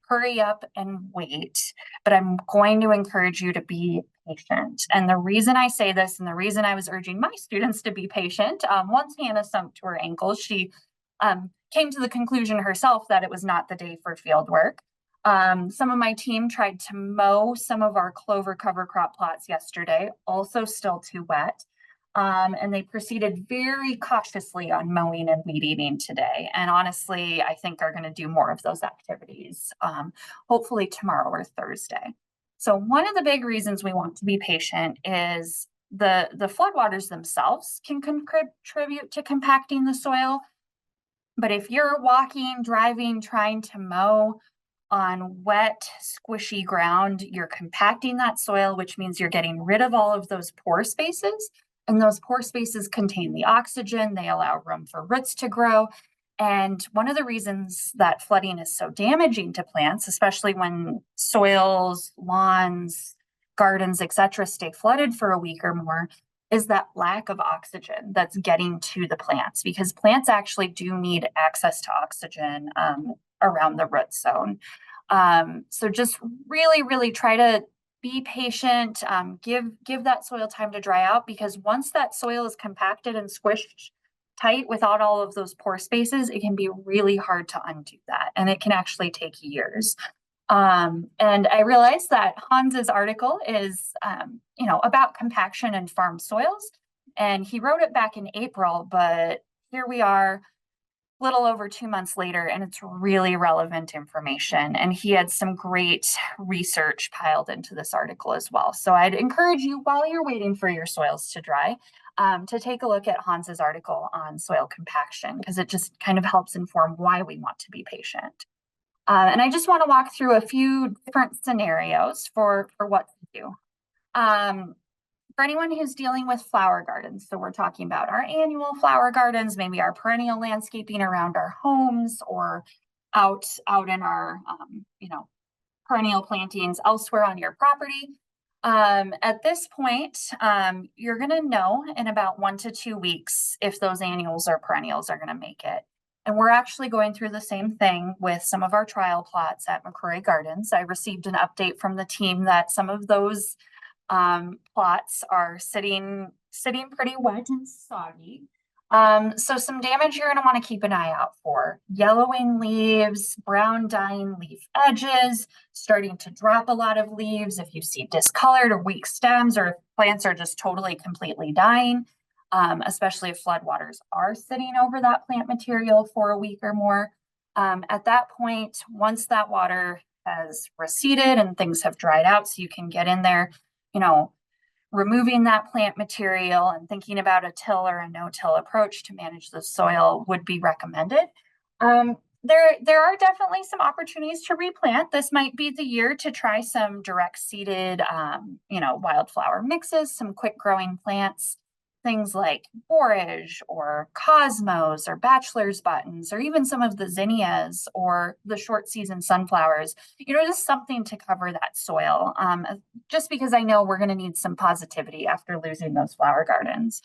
hurry up and wait, but I'm going to encourage you to be patient. And the reason I say this, and the reason I was urging my students to be patient, once Hannah sunk to her ankles, she came to the conclusion herself that it was not the day for field work. Some of my team tried to mow some of our clover cover crop plots yesterday, also still too wet. And they proceeded very cautiously on mowing and weed eating today. And honestly, I think are going to do more of those activities, hopefully tomorrow or Thursday. So one of the big reasons we want to be patient is the floodwaters themselves can contribute to compacting the soil. But if you're walking, driving, trying to mow on wet, squishy ground, you're compacting that soil, which means you're getting rid of all of those pore spaces. And those pore spaces contain the oxygen. They allow room for roots to grow. And one of the reasons that flooding is so damaging to plants, especially when soils, lawns, gardens, etc., stay flooded for a week or more, is that lack of oxygen that's getting to the plants, because plants actually do need access to oxygen around the root zone. So just really try to be patient, give that soil time to dry out, because once that soil is compacted and squished tight without all of those pore spaces, it can be really hard to undo that. And it can actually take years. And I realized that Hans's article is, about compaction and farm soils. And he wrote it back in April, but here we are, little over 2 months later, and it's really relevant information. And he had some great research piled into this article as well. So I'd encourage you, while you're waiting for your soils to dry, to take a look at Hans's article on soil compaction, because it just kind of helps inform why we want to be patient. And I just want to walk through a few different scenarios for what to do. For anyone who's dealing with flower gardens, so we're talking about our annual flower gardens, maybe our perennial landscaping around our homes, or out in our perennial plantings elsewhere on your property. At this point, you're going to know in about 1 to 2 weeks if those annuals or perennials are going to make it. And we're actually going through the same thing with some of our trial plots at McCrory Gardens. I received an update from the team that some of those plots are sitting pretty wet and soggy. So some damage you're going to want to keep an eye out for: yellowing leaves, brown dying leaf edges, starting to drop a lot of leaves. If you see discolored or weak stems, or if plants are just totally completely dying, especially if floodwaters are sitting over that plant material for a week or more. At that point, once that water has receded and things have dried out, so you can get in there, removing that plant material and thinking about a till or a no-till approach to manage the soil would be recommended. There are definitely some opportunities to replant. This might be the year to try some direct seeded, wildflower mixes, some quick growing plants, things like borage or cosmos or bachelor's buttons, or even some of the zinnias or the short season sunflowers, just something to cover that soil. Just because I know we're going to need some positivity after losing those flower gardens.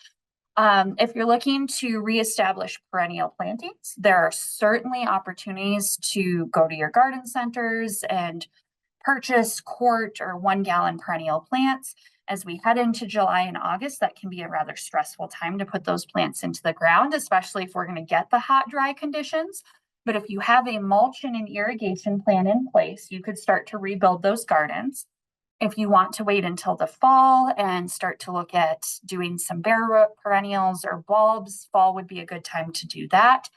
If you're looking to reestablish perennial plantings, there are certainly opportunities to go to your garden centers and purchase quart or 1 gallon perennial plants. As we head into July and August, that can be a rather stressful time to put those plants into the ground, especially if we're going to get the hot, dry conditions. But if you have a mulch and an irrigation plan in place, you could start to rebuild those gardens. If you want to wait until the fall and start to look at doing some bare root perennials or bulbs, fall would be a good time to do that.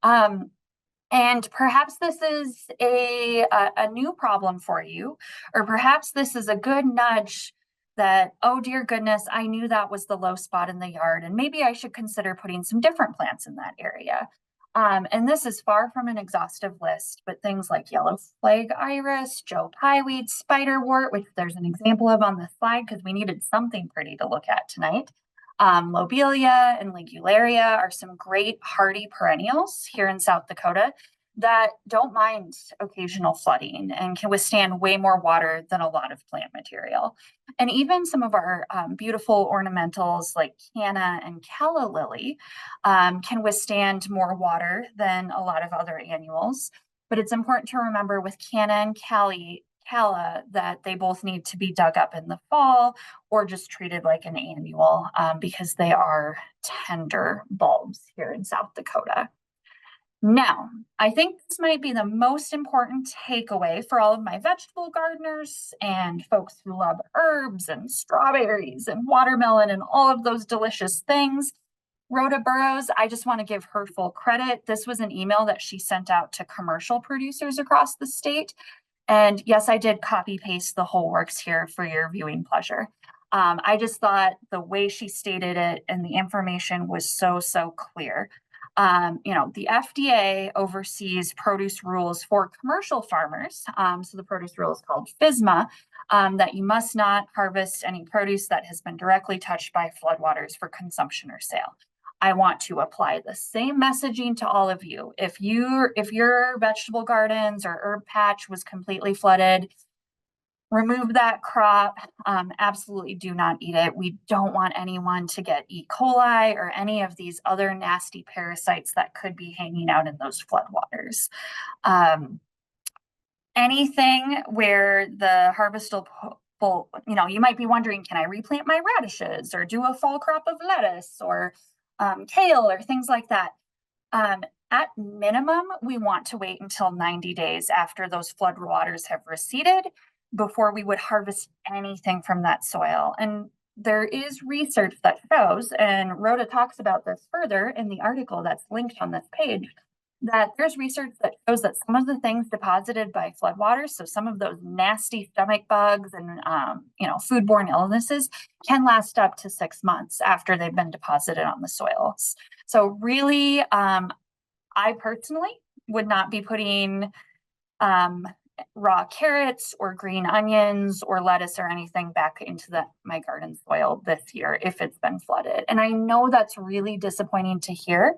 And perhaps this is a new problem for you, or perhaps this is a good nudge that, oh dear goodness, I knew that was the low spot in the yard, and maybe I should consider putting some different plants in that area. And this is far from an exhaustive list, but things like yellow flag iris, Joe pieweed, spiderwort, which there's an example of on the slide because we needed something pretty to look at tonight. Lobelia and Ligularia are some great hardy perennials here in South Dakota that don't mind occasional flooding and can withstand way more water than a lot of plant material. And even some of our beautiful ornamentals like canna and calla lily can withstand more water than a lot of other annuals. But it's important to remember with canna and calla that they both need to be dug up in the fall or just treated like an annual because they are tender bulbs here in South Dakota. Now, I think this might be the most important takeaway for all of my vegetable gardeners and folks who love herbs and strawberries and watermelon and all of those delicious things. Rhoda Burrows, I just want to give her full credit. This was an email that she sent out to commercial producers across the state. And yes, I did copy paste the whole works here for your viewing pleasure. I just thought the way she stated it and the information was so clear. The FDA oversees produce rules for commercial farmers. So the produce rule is called FSMA, that you must not harvest any produce that has been directly touched by floodwaters for consumption or sale. I want to apply the same messaging to all of you. If your vegetable gardens or herb patch was completely flooded, remove that crop. Absolutely do not eat it. We don't want anyone to get E. coli or any of these other nasty parasites that could be hanging out in those floodwaters. Anything where the harvestable, you might be wondering, can I replant my radishes or do a fall crop of lettuce or kale or things like that? At minimum, we want to wait until 90 days after those flood waters have receded before we would harvest anything from that soil. And there is research that shows, and Rhoda talks about this further in the article that's linked on this page, that there's research that shows that some of the things deposited by floodwaters, so some of those nasty stomach bugs and foodborne illnesses, can last up to 6 months after they've been deposited on the soils. So really, I personally would not be putting raw carrots or green onions or lettuce or anything back into my garden soil this year if it's been flooded. And I know that's really disappointing to hear.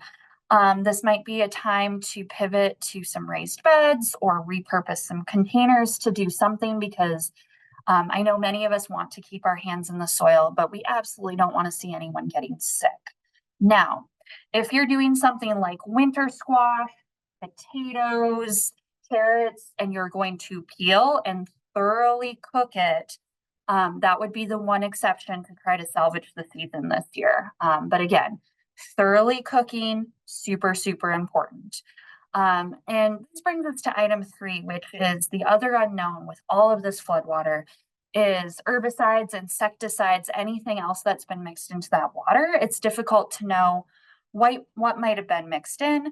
This might be a time to pivot to some raised beds or repurpose some containers to do something, because I know many of us want to keep our hands in the soil, but we absolutely don't want to see anyone getting sick. Now, if you're doing something like winter squash, potatoes, carrots, and you're going to peel and thoroughly cook it, that would be the one exception to try to salvage the season this year. But again, thoroughly cooking, super, super important. And this brings us to item 3, which is the other unknown with all of this floodwater, is herbicides, insecticides, anything else that's been mixed into that water. It's difficult to know what might have been mixed in.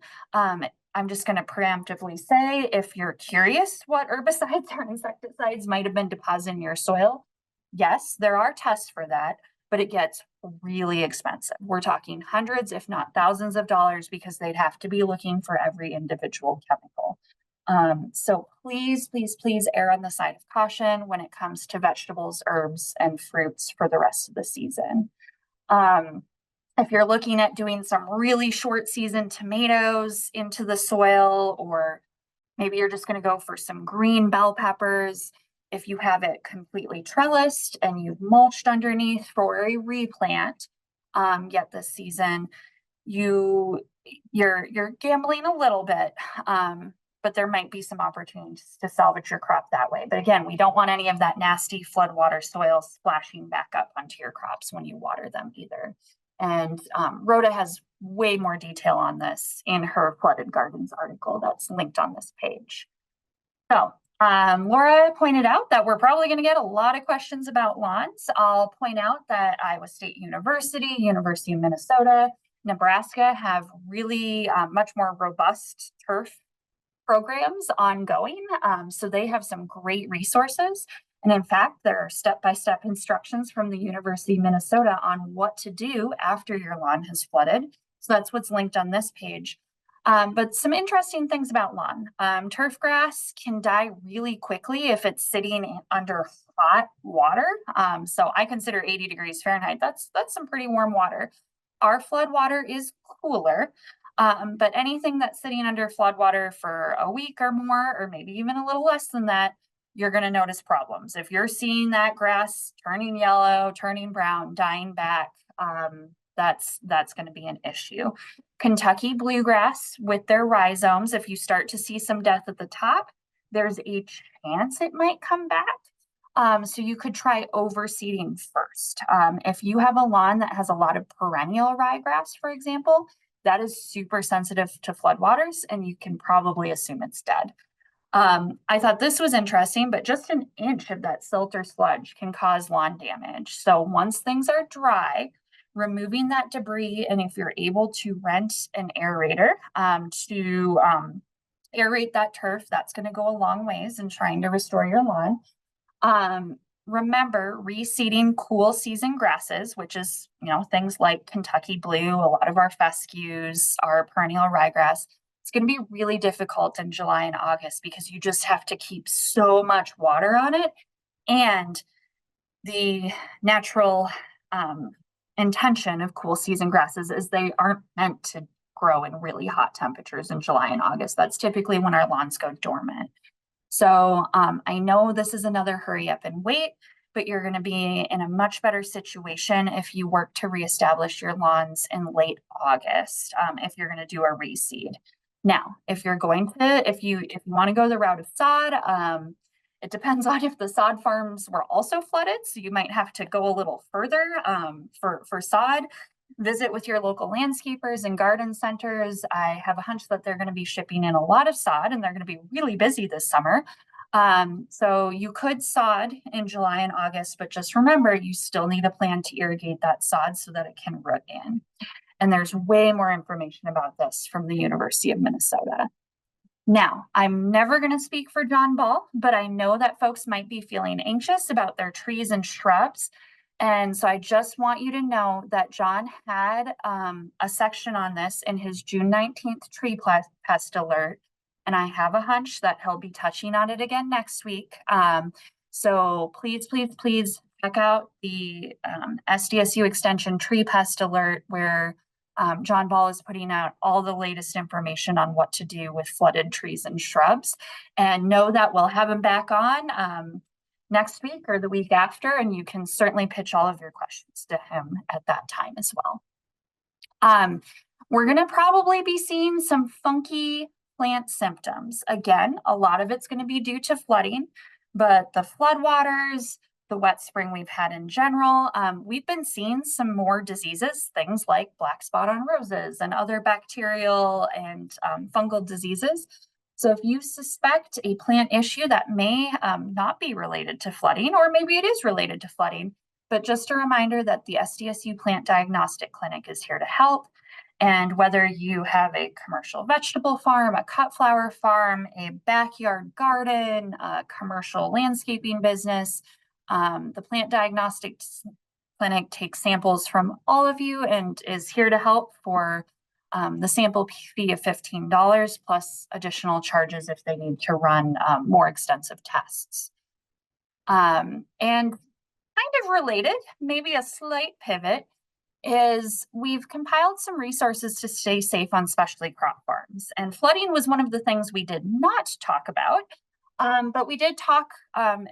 I'm just going to preemptively say, if you're curious what herbicides or insecticides might have been deposited in your soil, yes, there are tests for that, but it gets really expensive. We're talking hundreds, if not thousands of dollars, because they'd have to be looking for every individual chemical. So please, please, please err on the side of caution when it comes to vegetables, herbs, and fruits for the rest of the season. If you're looking at doing some really short season tomatoes into the soil, or maybe you're just going to go for some green bell peppers, if you have it completely trellised and you've mulched underneath for a replant yet this season, you're gambling a little bit, but there might be some opportunities to salvage your crop that way. But again, we don't want any of that nasty floodwater soil splashing back up onto your crops when you water them either. And Rhoda has way more detail on this in her Flooded Gardens article that's linked on this page. So Laura pointed out that we're probably going to get a lot of questions about lawns. I'll point out that Iowa State University, University of Minnesota, Nebraska have really much more robust turf programs ongoing. So they have some great resources. And in fact, there are step-by-step instructions from the University of Minnesota on what to do after your lawn has flooded. So that's what's linked on this page. But some interesting things about lawn. Turf grass can die really quickly if it's sitting under hot water. So I consider 80 degrees Fahrenheit. That's some pretty warm water. Our flood water is cooler. But anything that's sitting under flood water for a week or more, or maybe even a little less than that, you're going to notice problems. If you're seeing that grass turning yellow, turning brown, dying back, that's going to be an issue. Kentucky bluegrass with their rhizomes, if you start to see some death at the top, there's a chance it might come back. So you could try overseeding first. If you have a lawn that has a lot of perennial ryegrass, for example, that is super sensitive to floodwaters, and you can probably assume it's dead. I thought this was interesting, but just an inch of that silt or sludge can cause lawn damage. So once things are dry, removing that debris, and if you're able to rent an aerator to aerate that turf, that's going to go a long ways in trying to restore your lawn. Remember, reseeding cool season grasses, which is, things like Kentucky blue, a lot of our fescues, our perennial ryegrass. It's going to be really difficult in July and August because you just have to keep so much water on it. And the natural intention of cool season grasses is they aren't meant to grow in really hot temperatures in July and August. That's typically when our lawns go dormant. So I know this is another hurry up and wait, but you're going to be in a much better situation if you work to reestablish your lawns in late August, if you're going to do a reseed. Now, if you want to go the route of sod, it depends on if the sod farms were also flooded. So you might have to go a little further for sod. visit with your local landscapers and garden centers. I have a hunch that they're going to be shipping in a lot of sod and they're going to be really busy this summer. So you could sod in July and August, but just remember, you still need a plan to irrigate that sod so that it can root in. And there's way more information about this from the University of Minnesota. Now, I'm never going to speak for John Ball, but I know that folks might be feeling anxious about their trees and shrubs. And so I just want you to know that John had a section on this in his June 19th tree pest alert. And I have a hunch that he'll be touching on it again next week. So please, please, please check out the SDSU Extension tree pest alert, where John Ball is putting out all the latest information on what to do with flooded trees and shrubs. And know that we'll have him back on next week or the week after, and you can certainly pitch all of your questions to him at that time as well. We're going to probably be seeing some funky plant symptoms. Again, a lot of it's going to be due to flooding, but the floodwaters, the wet spring we've had in general, we've been seeing some more diseases, things like black spot on roses and other bacterial and fungal diseases. So if you suspect a plant issue that may not be related to flooding, or maybe it is related to flooding, but just a reminder that the SDSU Plant Diagnostic Clinic is here to help. And whether you have a commercial vegetable farm, a cut flower farm, a backyard garden, a commercial landscaping business, the Plant Diagnostics Clinic takes samples from all of you and is here to help for the sample fee of $15 plus additional charges if they need to run more extensive tests. And kind of related, maybe a slight pivot, is we've compiled some resources to stay safe on specialty crop farms. And flooding was one of the things we did not talk about, but we did talk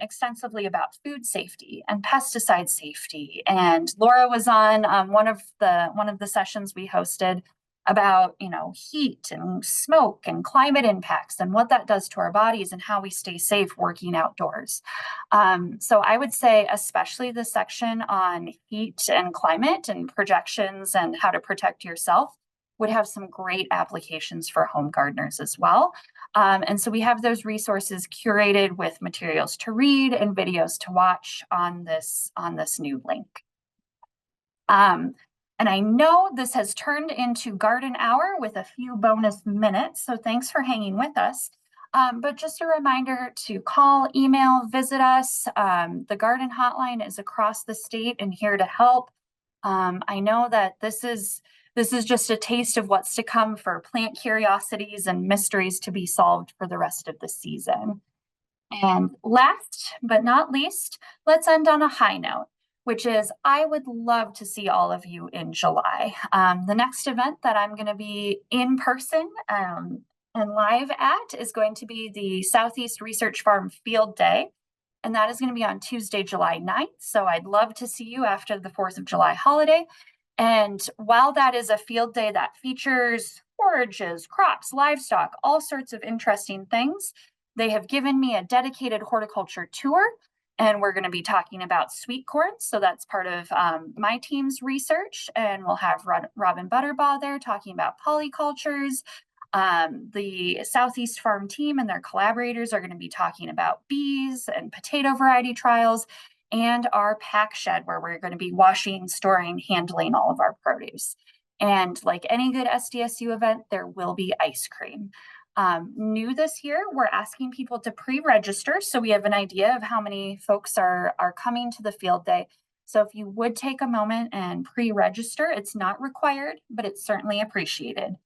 extensively about food safety and pesticide safety. And Laura was on one of the sessions we hosted about, heat and smoke and climate impacts and what that does to our bodies and how we stay safe working outdoors. So I would say, especially the section on heat and climate and projections and how to protect yourself would have some great applications for home gardeners as well. And so we have those resources curated with materials to read and videos to watch on this new link. And I know this has turned into garden hour with a few bonus minutes, so thanks for hanging with us. But just a reminder to call, email, visit us. The garden hotline is across the state and here to help. I know that this is just a taste of what's to come for plant curiosities and mysteries to be solved for the rest of the season. And last but not least, let's end on a high note, which is I would love to see all of you in July. The next event that I'm going to be in person and live at is going to be the Southeast Research Farm Field Day. And that is going to be on Tuesday, July 9th. So I'd love to see you after the 4th of July holiday. And while that is a field day that features forages, crops, livestock, all sorts of interesting things, they have given me a dedicated horticulture tour. And we're going to be talking about sweet corn. So that's part of my team's research. And we'll have Robin Butterbaugh there talking about polycultures. The Southeast Farm team and their collaborators are going to be talking about bees and potato variety trials, and our pack shed where we're going to be washing, storing, handling all of our produce. And like any good SDSU event, there will be ice cream. New this year, we're asking people to pre-register so we have an idea of how many folks are coming to the field day. So if you would take a moment and pre-register, it's not required, but it's certainly appreciated.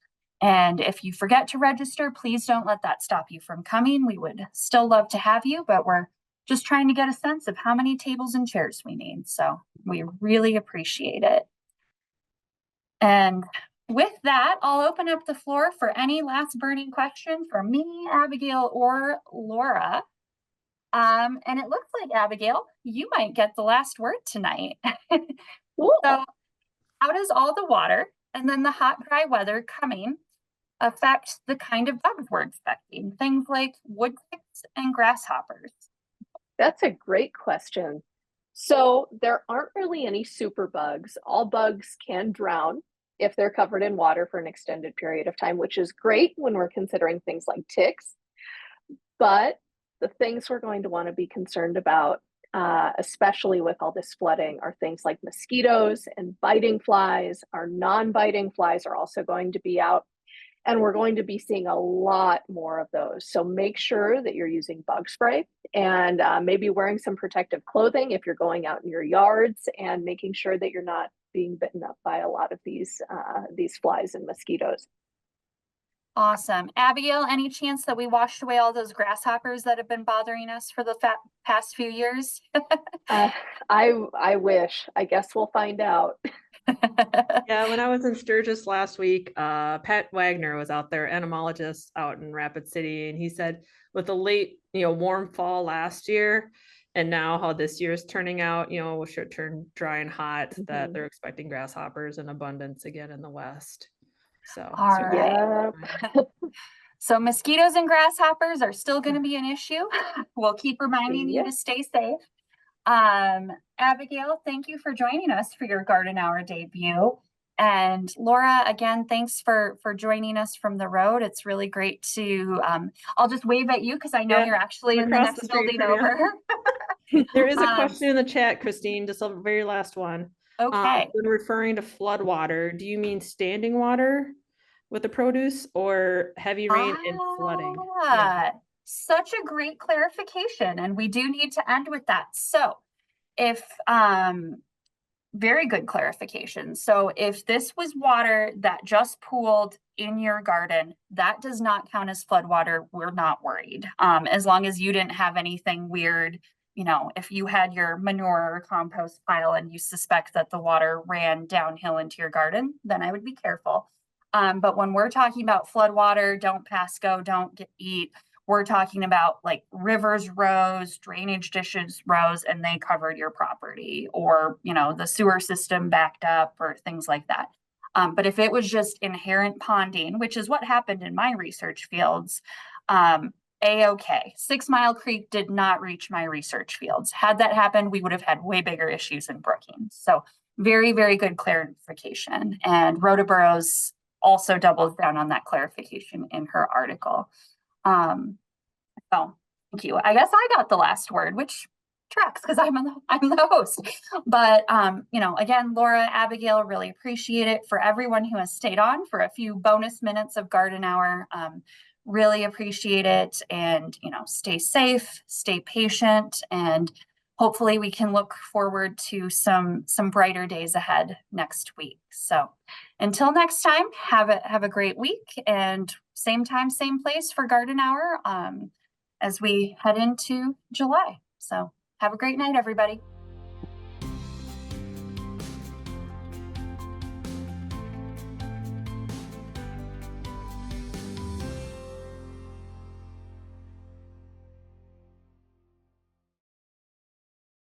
And if you forget to register, please don't let that stop you from coming. We would still love to have you, but we're just trying to get a sense of how many tables and chairs we need. So we really appreciate it. And with that, I'll open up the floor for any last burning question for me, Abigail, or Laura. And it looks like, Abigail, you might get the last word tonight. So how does all the water and then the hot, dry weather coming affect the kind of bugs we're expecting? Things like wood ticks and grasshoppers. That's a great question. So there aren't really any super bugs. All bugs can drown if they're covered in water for an extended period of time, which is great when we're considering things like ticks. But the things we're going to want to be concerned about, especially with all this flooding, are things like mosquitoes and biting flies. Our non-biting flies are also going to be out, and we're going to be seeing a lot more of those. So make sure that you're using bug spray and maybe wearing some protective clothing if you're going out in your yards, and making sure that you're not being bitten up by a lot of these flies and mosquitoes. Awesome. Abigail, any chance that we washed away all those grasshoppers that have been bothering us for the past few years? I wish. I guess we'll find out. Yeah, when I was in Sturgis last week, Pat Wagner was out there, entomologist out in Rapid City, and he said with the late, warm fall last year, and now how this year is turning out, which should turn dry and hot, that they're expecting grasshoppers in abundance again in the West. So, all right. Yeah. So mosquitoes and grasshoppers are still going to be an issue. We'll keep reminding you to stay safe. Abigail, thank you for joining us for your Garden Hour debut. And Laura, again, thanks for joining us from the road. It's really great to, I'll just wave at you because I know you're actually in the next building over. There is a question in the chat, Kristine, just the very last one. Okay. When referring to flood water, do you mean standing water with the produce or heavy rain and flooding? Yeah. Such a great clarification. And we do need to end with that. So if, very good clarification. So if this was water that just pooled in your garden, that does not count as flood water. We're not worried. As long as you didn't have anything weird, if you had your manure or compost pile and you suspect that the water ran downhill into your garden, then I would be careful. But when we're talking about flood water, don't pass go, don't eat. We're talking about like rivers rose, drainage dishes rose, and they covered your property, or, the sewer system backed up, or things like that. But if it was just inherent ponding, which is what happened in my research fields, A-okay. 6 Mile Creek did not reach my research fields. Had that happened, we would have had way bigger issues in Brookings. So very, very good clarification. And Rhoda Burrows also doubles down on that clarification in her article. So thank you. I guess I got the last word, which tracks because I'm the host. But again, Laura, Abigail, really appreciate it. For everyone who has stayed on for a few bonus minutes of Garden Hour, really appreciate it. And stay safe, stay patient, and hopefully we can look forward to some brighter days ahead next week. So until next time, have a great week, and same time, same place for Garden Hour as we head into July. So have a great night, everybody.